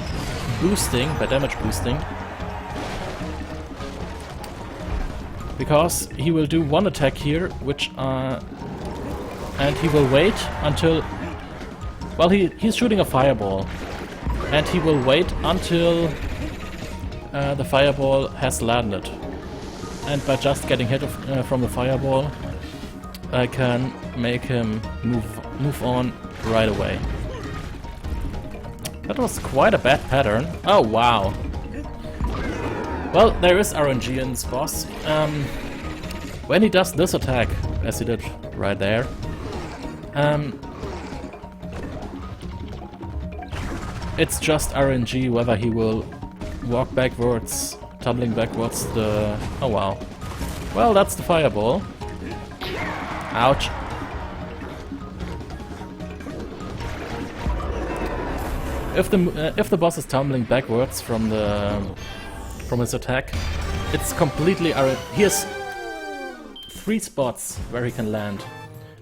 boosting, by damage boosting. Because he will do 1 attack here, which and he will wait until... well, he's shooting a fireball. And he will wait until the fireball has landed. And by just getting hit from the fireball, I can make him move on right away. That was quite a bad pattern. Oh wow. Well, there is RNG in this boss. When he does this attack, as he did right there, it's just RNG whether he will walk backwards, tumbling backwards the... oh wow. Well, that's the fireball. Ouch. If the boss is tumbling backwards from his attack, It's completely here's 3 spots where he can land,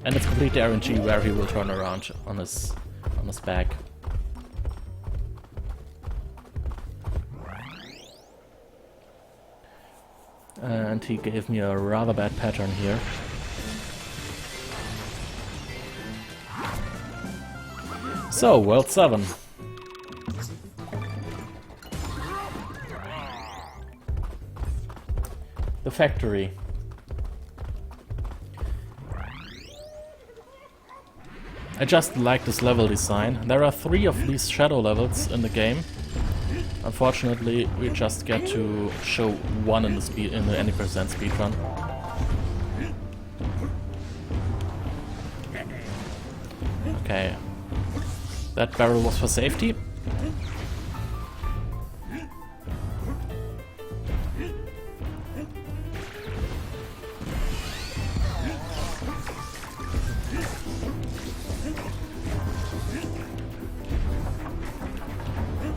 and it's completely RNG where he will turn around on his back. And he gave me a rather bad pattern here. So, World 7. The factory. I just like this level design. There are 3 of these shadow levels in the game. Unfortunately, we just get to show 1 in the any percent speedrun. Okay. That barrel was for safety.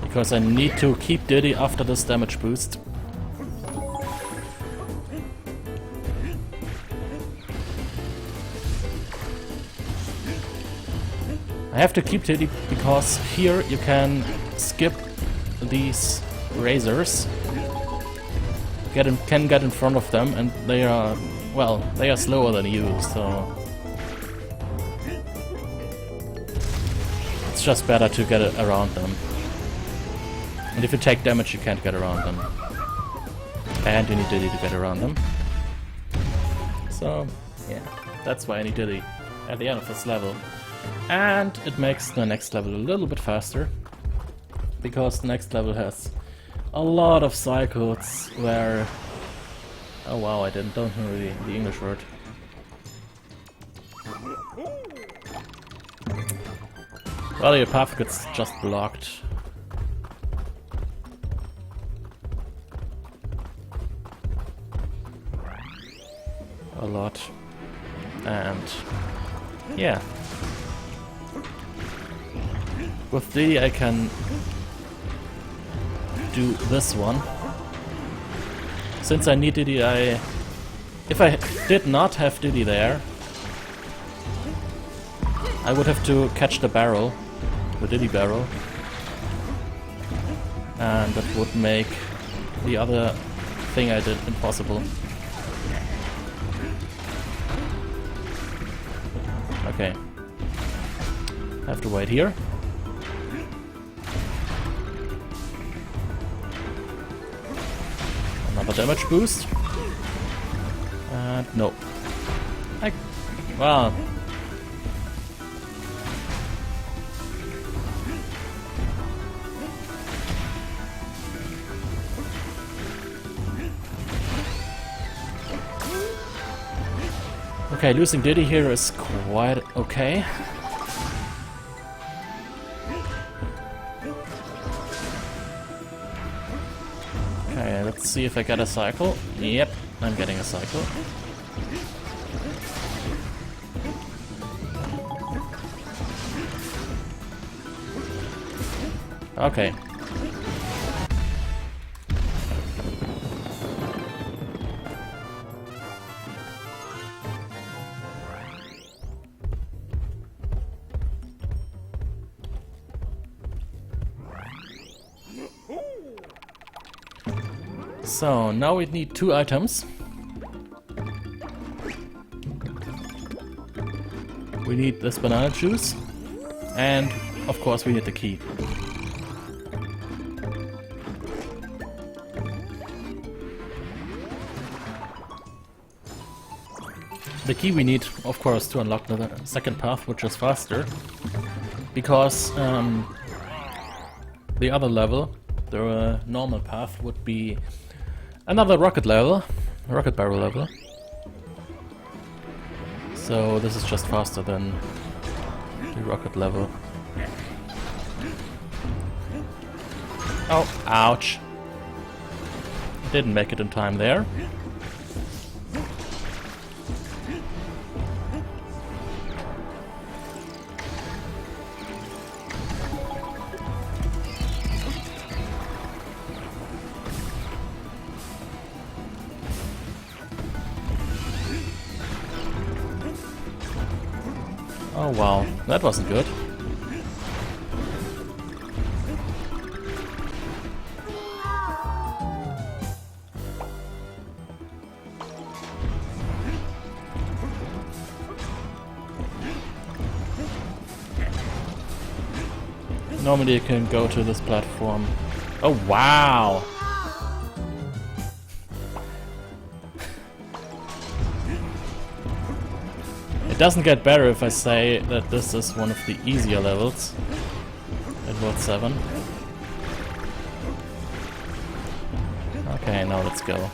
Because I need to keep Diddy after this damage boost. I have to keep Diddy because here you can skip these razors. Can get in front of them, and they are, well, they are slower than you, so it's just better to get around them. And if you take damage, you can't get around them. And you need Diddy to get around them. So, yeah, that's why I need Diddy at the end of this level. And it makes the next level a little bit faster. Because the next level has a lot of cycles where... Oh wow, I don't know the English word. Well, your path gets just blocked. A lot. And yeah. With Diddy I can do this one. Since I need Diddy, if I did not have Diddy there, I would have to catch the barrel, the Diddy barrel, and that would make the other thing I did impossible. Okay. I have to wait here. Another damage boost. And no. Well. Okay, losing Diddy here is quite okay. Okay, let's see if I get a cycle. Yep, I'm getting a cycle. Okay. So, now we need 2 items. We need this banana juice, and of course we need the key. The key we need, of course, to unlock the second path, which is faster, because the other level, the normal path, would be another rocket barrel level. So this is just faster than the rocket level. Oh, ouch. Didn't make it in time there. Oh wow, that wasn't good. Normally you can go to this platform. Oh wow! It doesn't get better if I say that this is one of the easier levels in World 7. Okay, now let's go.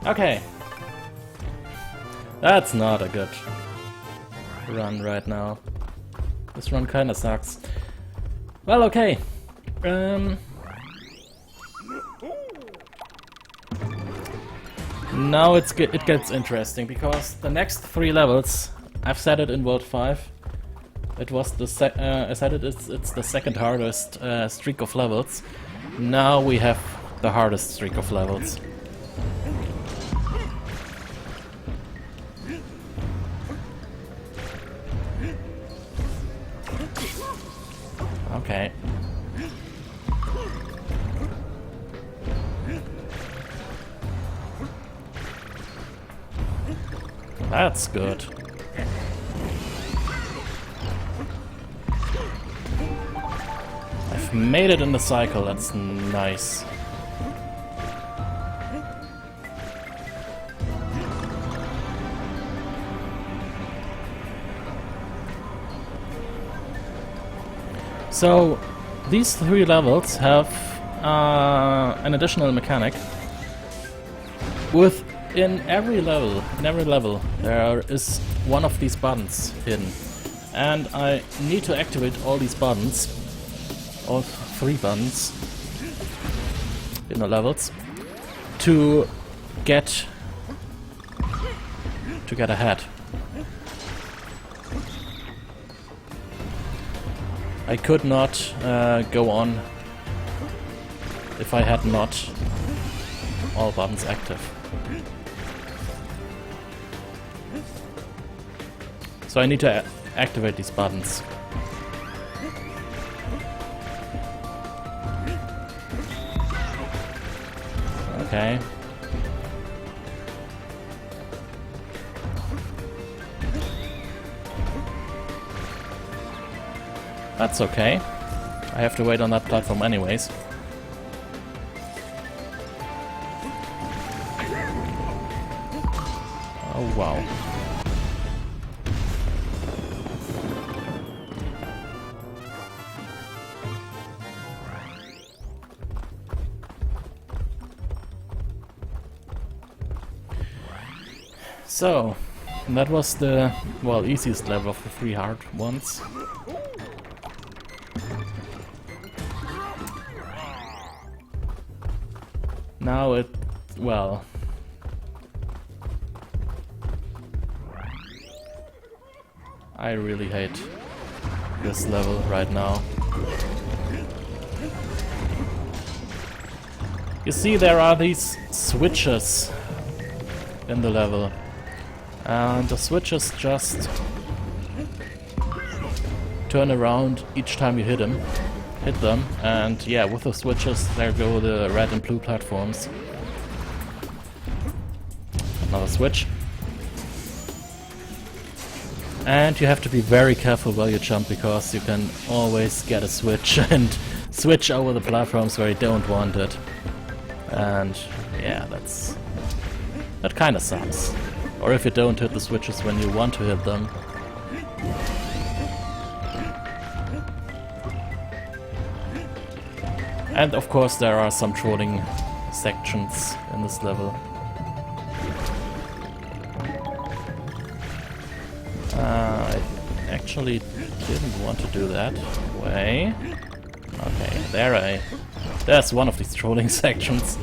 Okay. That's not a good run right now. This run kinda sucks. Well, okay. Now it gets interesting, because the next 3 levels, I've said it in World 5. It was the I said it's the second hardest streak of levels. Now we have the hardest streak of levels. Okay. That's good. I've made it in the cycle, that's nice. So, these 3 levels have an additional mechanic. In every level, there is one of these buttons hidden. And I need to activate all these buttons, all 3 buttons in the levels, to get ahead. I could not go on if I had not all buttons active. So I need to activate these buttons. Okay. That's okay. I have to wait on that platform anyways. Oh wow. So, that was the, well, easiest level of the 3 hard ones. Now it, well... I really hate this level right now. You see, there are these switches in the level. And the switches just turn around each time you hit them, and yeah, with the switches there go the red and blue platforms. Another switch. And you have to be very careful where you jump, because you can always get a switch and switch over the platforms where you don't want it. And yeah, that kinda sucks. Or if you don't hit the switches when you want to hit them. And of course there are some trolling sections in this level. I actually didn't want to do that way. Okay, there's one of these trolling sections.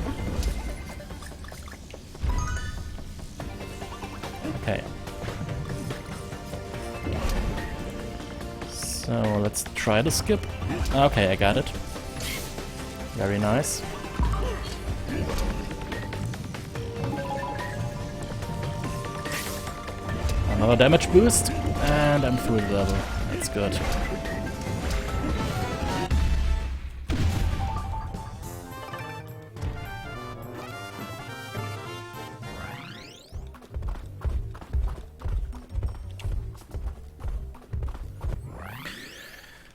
Okay. So let's try to skip. Okay, I got it. Very nice. Another damage boost, and I'm through the level. That's good.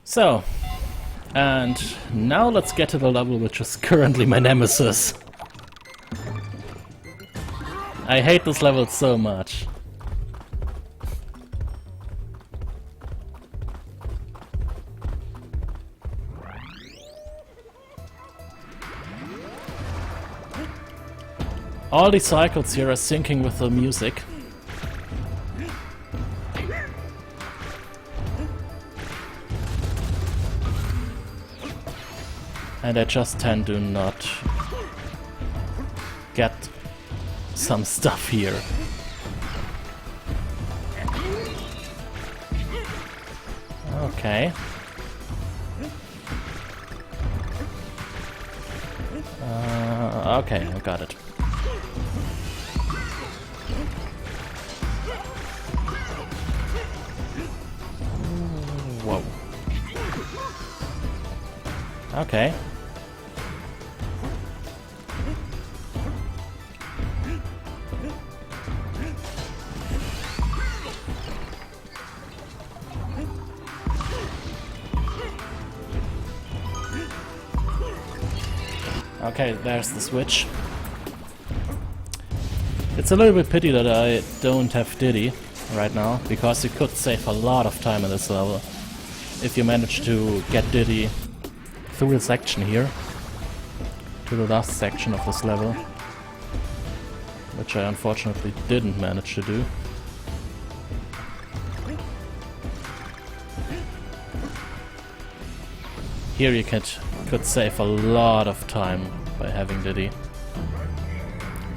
So, and now let's get to the level which is currently my nemesis. I hate this level so much. All these cycles here are syncing with the music. And I just tend to not get some stuff here. Okay. Okay, I got it. Whoa. Okay. Okay, there's the switch. It's a little bit pity that I don't have Diddy right now, because you could save a lot of time in this level if you manage to get Diddy through the section here, to the last section of this level, which I unfortunately didn't manage to do. Here you could save a lot of time by having Diddy,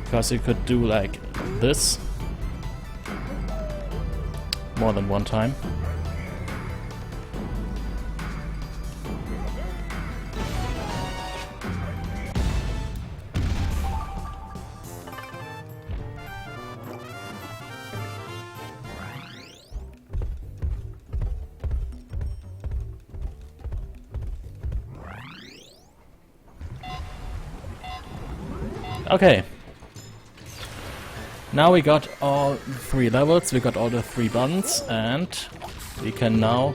because you could do like this more than one time. Okay. Now we got all 3 levels, we got all the 3 buttons, and we can now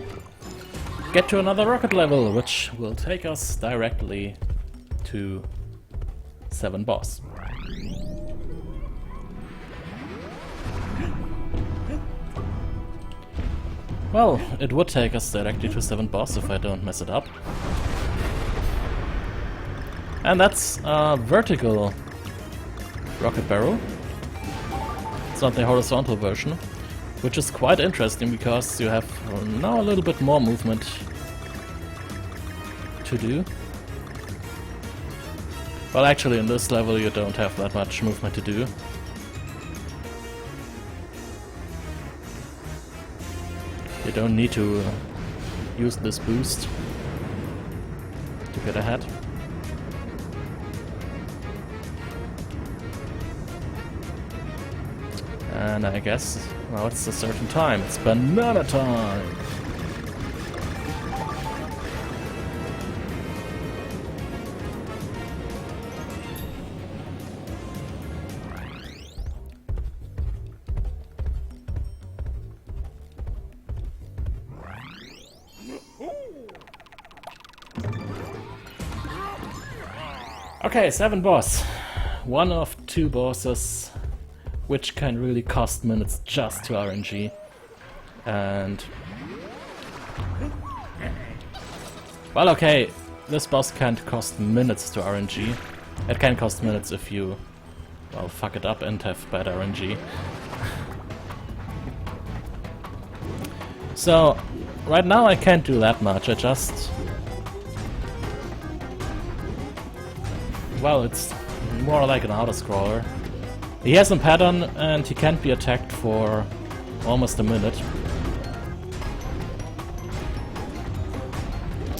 get to another rocket level, which will take us directly to 7 boss. Well, it would take us directly to 7 boss if I don't mess it up. And that's a vertical rocket barrel. It's not the horizontal version, which is quite interesting because you have now a little bit more movement to do. Well, actually in this level you don't have that much movement to do. You don't need to use this boost to get ahead. And I guess now it's a certain time. It's banana time! Okay, 7 boss. One of 2 bosses which can really cost minutes just to RNG. And well, okay, this boss can't cost minutes to RNG. It can cost minutes if you, well, fuck it up and have bad RNG. So right now I can't do that much. I just, well, it's more like an auto-scroller. He has a pattern and he can't be attacked for almost a minute.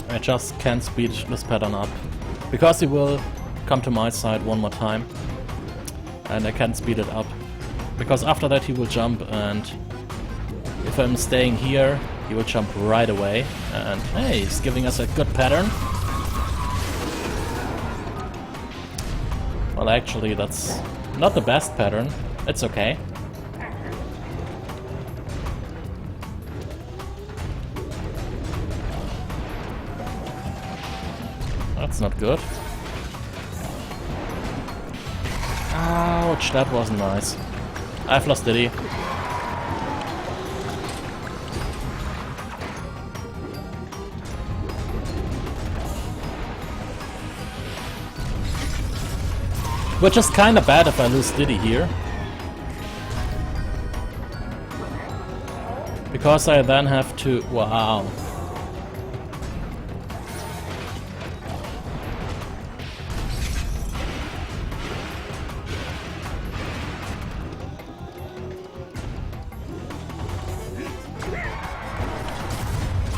I just can't speed this pattern up, because he will come to my side one more time, and I can't speed it up, because after that he will jump, and if I'm staying here, he will jump right away, and hey, he's giving us a good pattern. Well, actually, that's not the best pattern. It's okay. That's not good. Ouch, that wasn't nice. I've lost Diddy. Which is kinda bad if I lose Diddy here. Because I then have to... wow.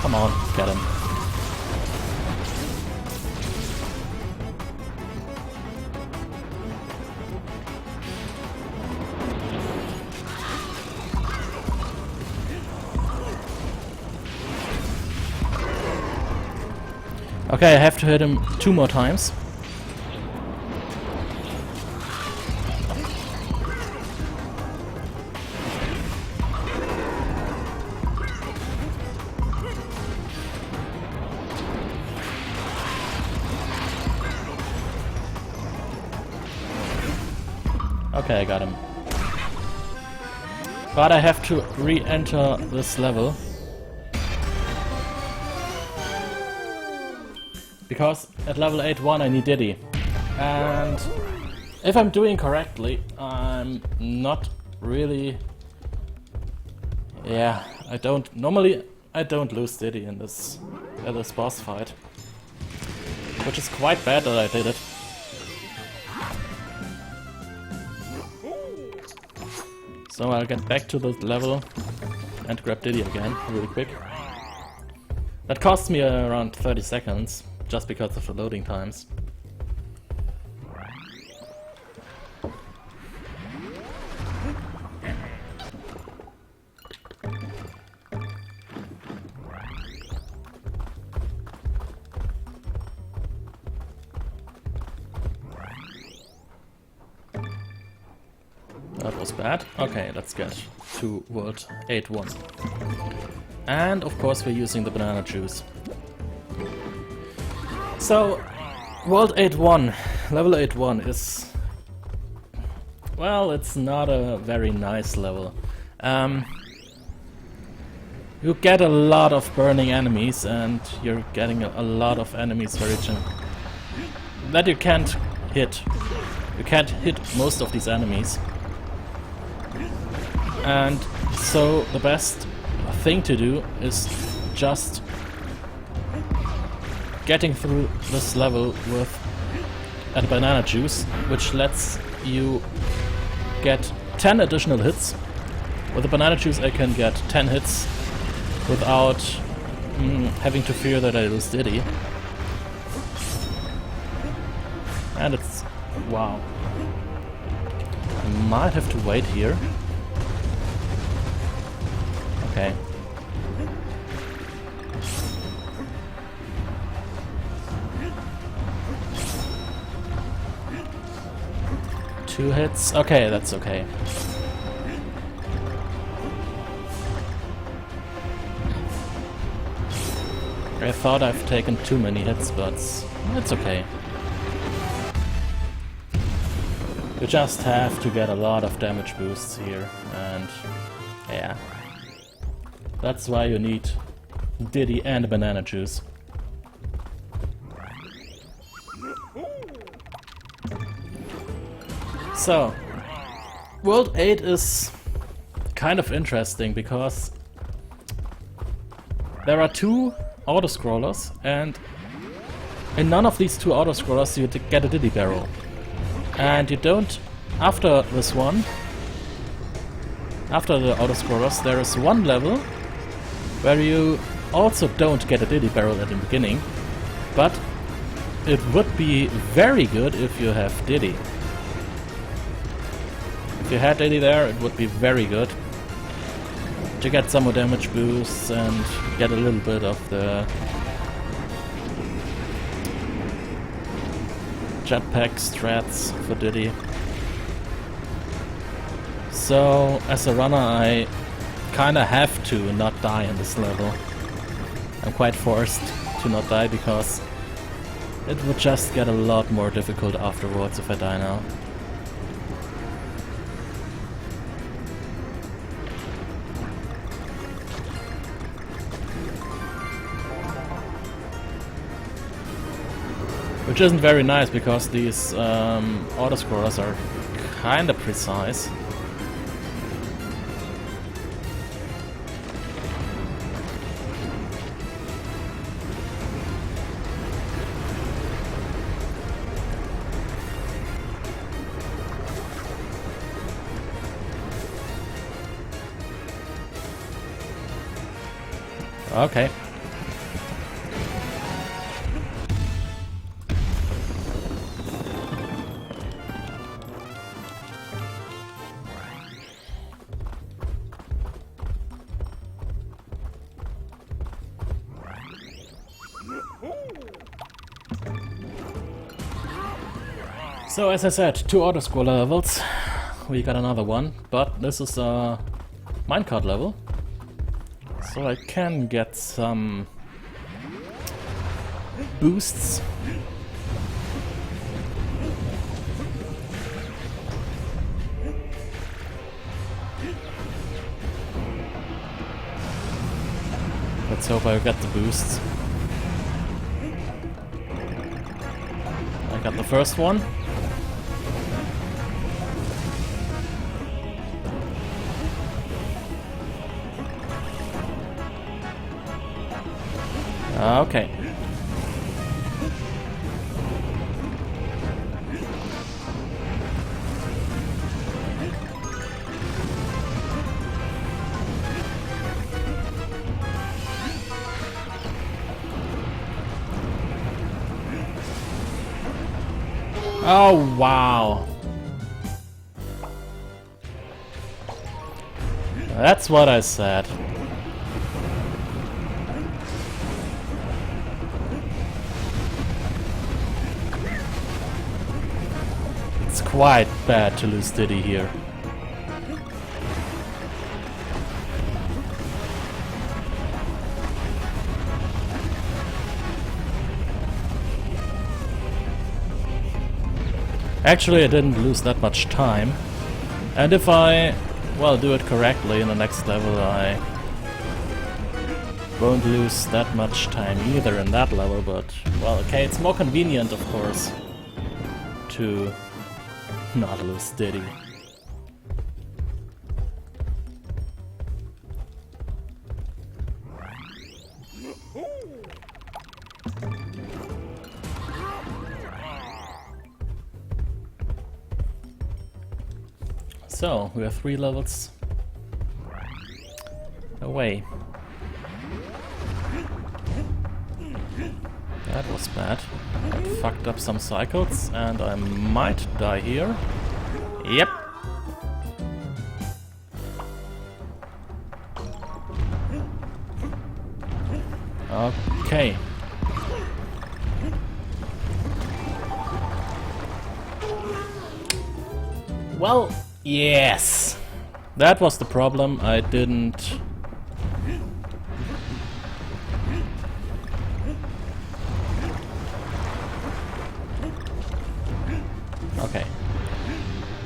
Come on, get him. Okay, I have to hit him 2 more times. Okay, I got him. But I have to re-enter this level. Because at level 8-1 I need Diddy. And if I'm doing correctly, I'm not really... yeah, normally I don't lose Diddy in this boss fight. Which is quite bad that I did it. So I'll get back to the level and grab Diddy again, really quick. That cost me around 30 seconds, just because of the loading times. That was bad. Okay, let's get to World 8-1. And of course we're using the banana juice. So, World 8-1, level 8-1 is... well, it's not a very nice level. You get a lot of burning enemies, and you're getting a lot of enemies that you can't hit. You can't hit most of these enemies. And so the best thing to do is just getting through this level with a banana juice, which lets you get 10 additional hits. With the banana juice I can get 10 hits without having to fear that I lose Diddy. And it's... wow. I might have to wait here. Okay. Two hits? Okay, that's okay. I thought I've taken too many hits, but it's okay. You just have to get a lot of damage boosts here, and yeah. That's why you need Diddy and banana juice. So, World 8 is kind of interesting because there are 2 auto-scrollers, and in none of these 2 auto-scrollers you get a Diddy barrel. And you don't after this one, after the autoscrollers, there is one level where you also don't get a Diddy barrel at the beginning, but it would be very good if you have Diddy. If you had Diddy there, it would be very good to get some more damage boosts and get a little bit of the jetpack strats for Diddy. So, as a runner, I kinda have to not die in this level. I'm quite forced to not die because it would just get a lot more difficult afterwards if I die now. Which isn't very nice because these autoscrollers are kinda precise. Okay. So as I said, 2 autoscroller levels. We got another one, but this is a minecart level. So I can get some boosts. Let's hope I get the boosts. I got the first one. Okay. Oh, wow. That's what I said. It's quite bad to lose Diddy here. Actually, I didn't lose that much time, and if I, well, do it correctly in the next level, I won't lose that much time either in that level, but, well, okay, it's more convenient, of course, to not lose Diddy. So, we have 3 levels away. That was bad. I fucked up some cycles and I might die here. Yep. Okay. Well, yes. That was the problem. I didn't... Okay.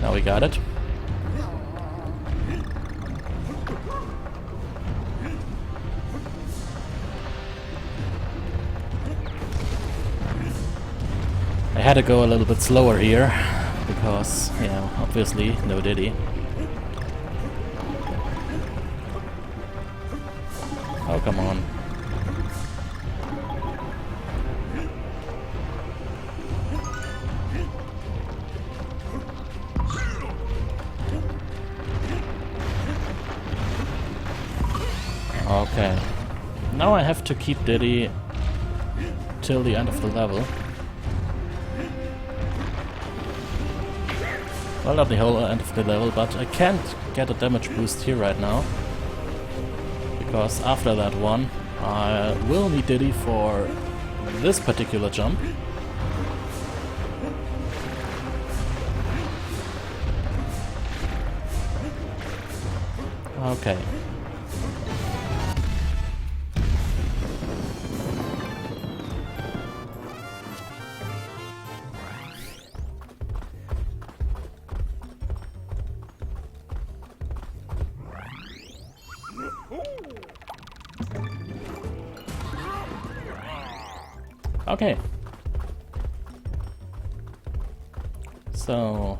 Now we got it. I had to go a little bit slower here, because, you know, obviously, no Diddy. Oh, come on. Okay. Now I have to keep Diddy till the end of the level. Well, not the whole end of the level, but I can't get a damage boost here right now. Because after that one, I will need Diddy for this particular jump. Okay. Okay. So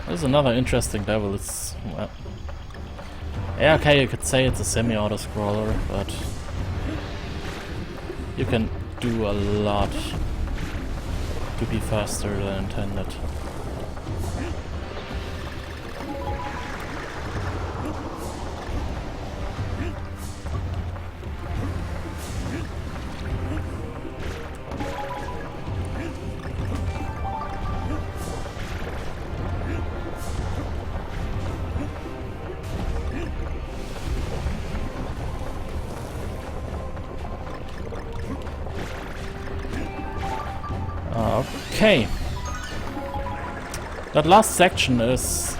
there's another interesting level. It's, well, yeah, okay, you could say it's a semi-auto scroller, but you can do a lot to be faster than intended. Okay. That last section is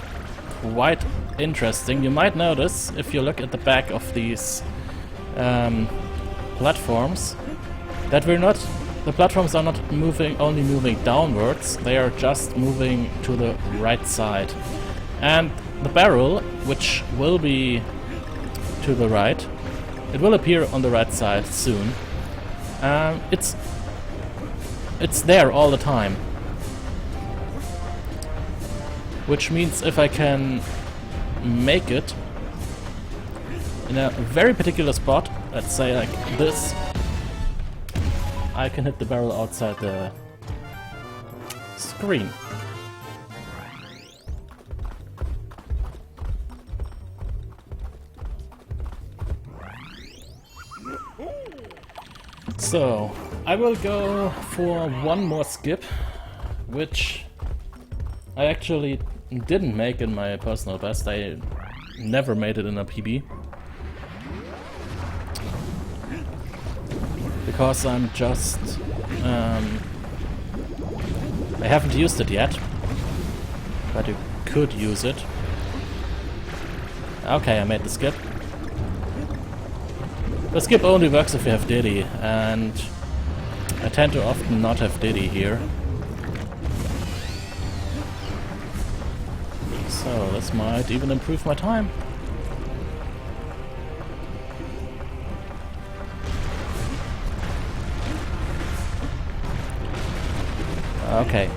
quite interesting. You might notice, if you look at the back of these platforms, that the platforms are not only moving downwards, they are just moving to the right side. And the barrel, which will be to the right, it will appear on the right side soon. It's there all the time. Which means if I can make it in a very particular spot, let's say like this, I can hit the barrel outside the screen. So, I will go for one more skip, which I actually didn't make in my personal best. I never made it in a PB. Because I'm just... I haven't used it yet, but you could use it. Okay, I made the skip. The skip only works if you have Diddy, and I tend to often not have Diddy here. So this might even improve my time. Okay.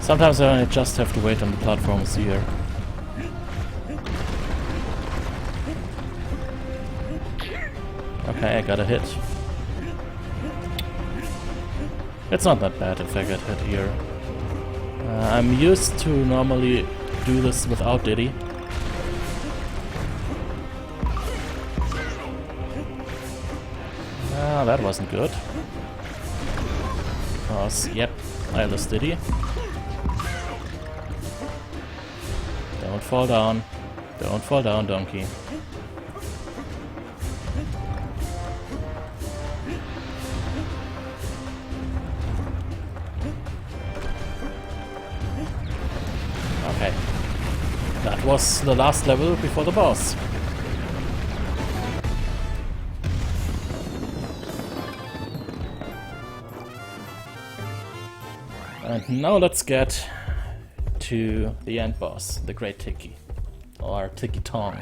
Sometimes I just have to wait on the platforms here. Okay, I got a hit. It's not that bad if I get hit here. I'm used to normally do this without Diddy. Ah, that wasn't good. Because, yep, I lost Diddy. Don't fall down. Don't fall down, donkey. Okay. That was the last level before the boss. And now let's get to the end boss, the Great Tiki, or Tiki Tong.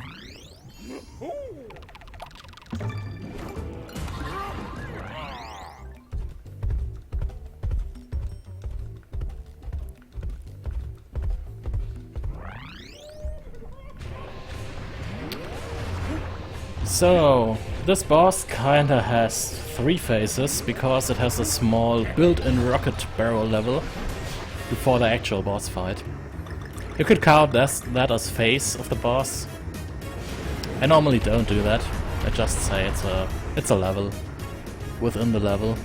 So, this boss kinda has 3 phases because it has a small built-in rocket barrel level before the actual boss fight. You could count that as phase of the boss. I normally don't do that. I just say it's a level within the level.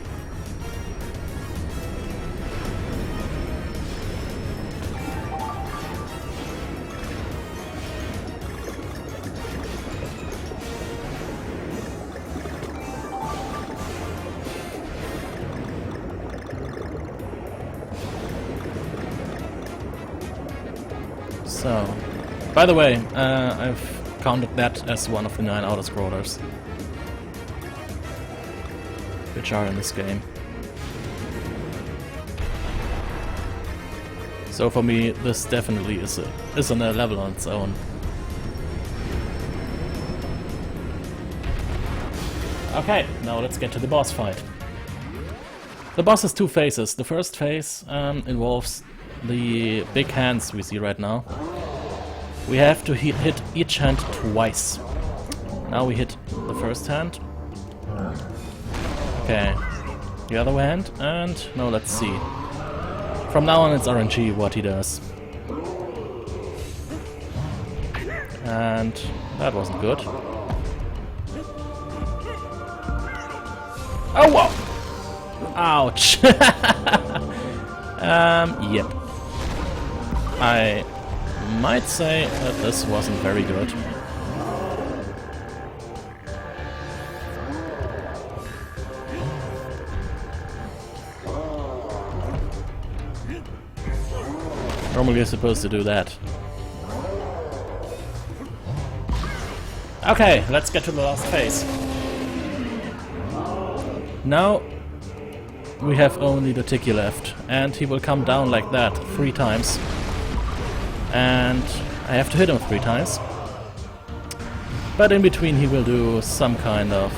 So, by the way, I've counted that as one of the 9 auto-scrollers which are in this game. So for me, this definitely is on a level on its own. Okay, now let's get to the boss fight. The boss has 2 phases. The first phase involves the big hands we see right now. We have to hit each hand twice. Now we hit the first hand. Okay, the other hand, and now let's see. From now on it's RNG what he does. And that wasn't good. Oh, whoa! Ouch! Yep. I might say that this wasn't very good. Normally you're supposed to do that. Okay, let's get to the last phase. Now we have only the Tiki left, and he will come down like that 3 times. And I have to hit him 3 times. But in between he will do some kind of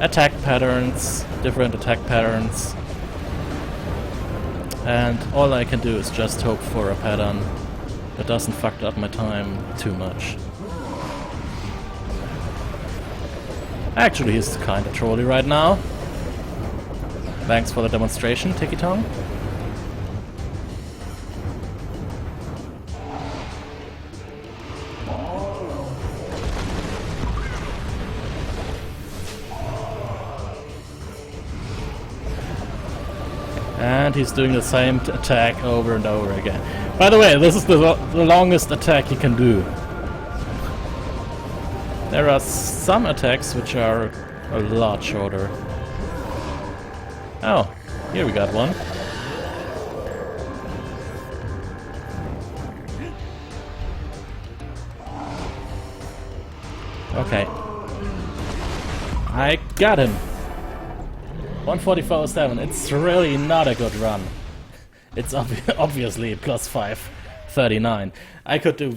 attack patterns, different attack patterns. And all I can do is just hope for a pattern that doesn't fuck up my time too much. Actually, he's kinda trolly right now. Thanks for the demonstration, Tiki Tong. And he's doing the same attack over and over again. By the way, this is the longest attack he can do. There are some attacks which are a lot shorter. Oh, here we got one. Okay. I got him. 144.07. It's really not a good run. It's obviously plus 539. I could do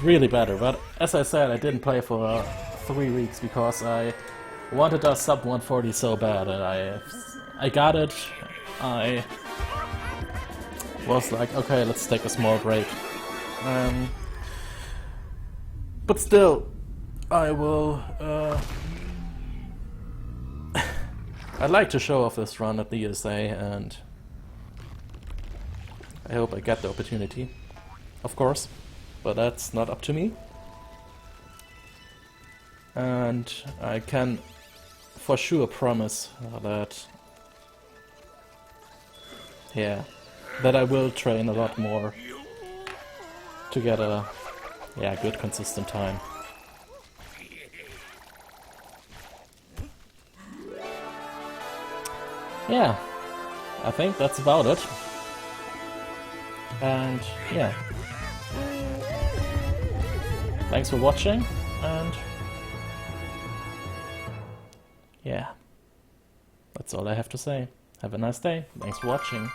really better, but as I said, I didn't play for 3 weeks because I wanted a sub 140 so bad, and I got it. I was like, okay, let's take a small break. But still, I will. I'd like to show off this run at the ESA, and I hope I get the opportunity, of course, but that's not up to me. And I can for sure promise that, yeah, that I will train a lot more to get a good consistent time. Yeah, I think that's about it. And yeah, thanks for watching, and yeah, that's all I have to say. Have a nice day. Thanks for watching.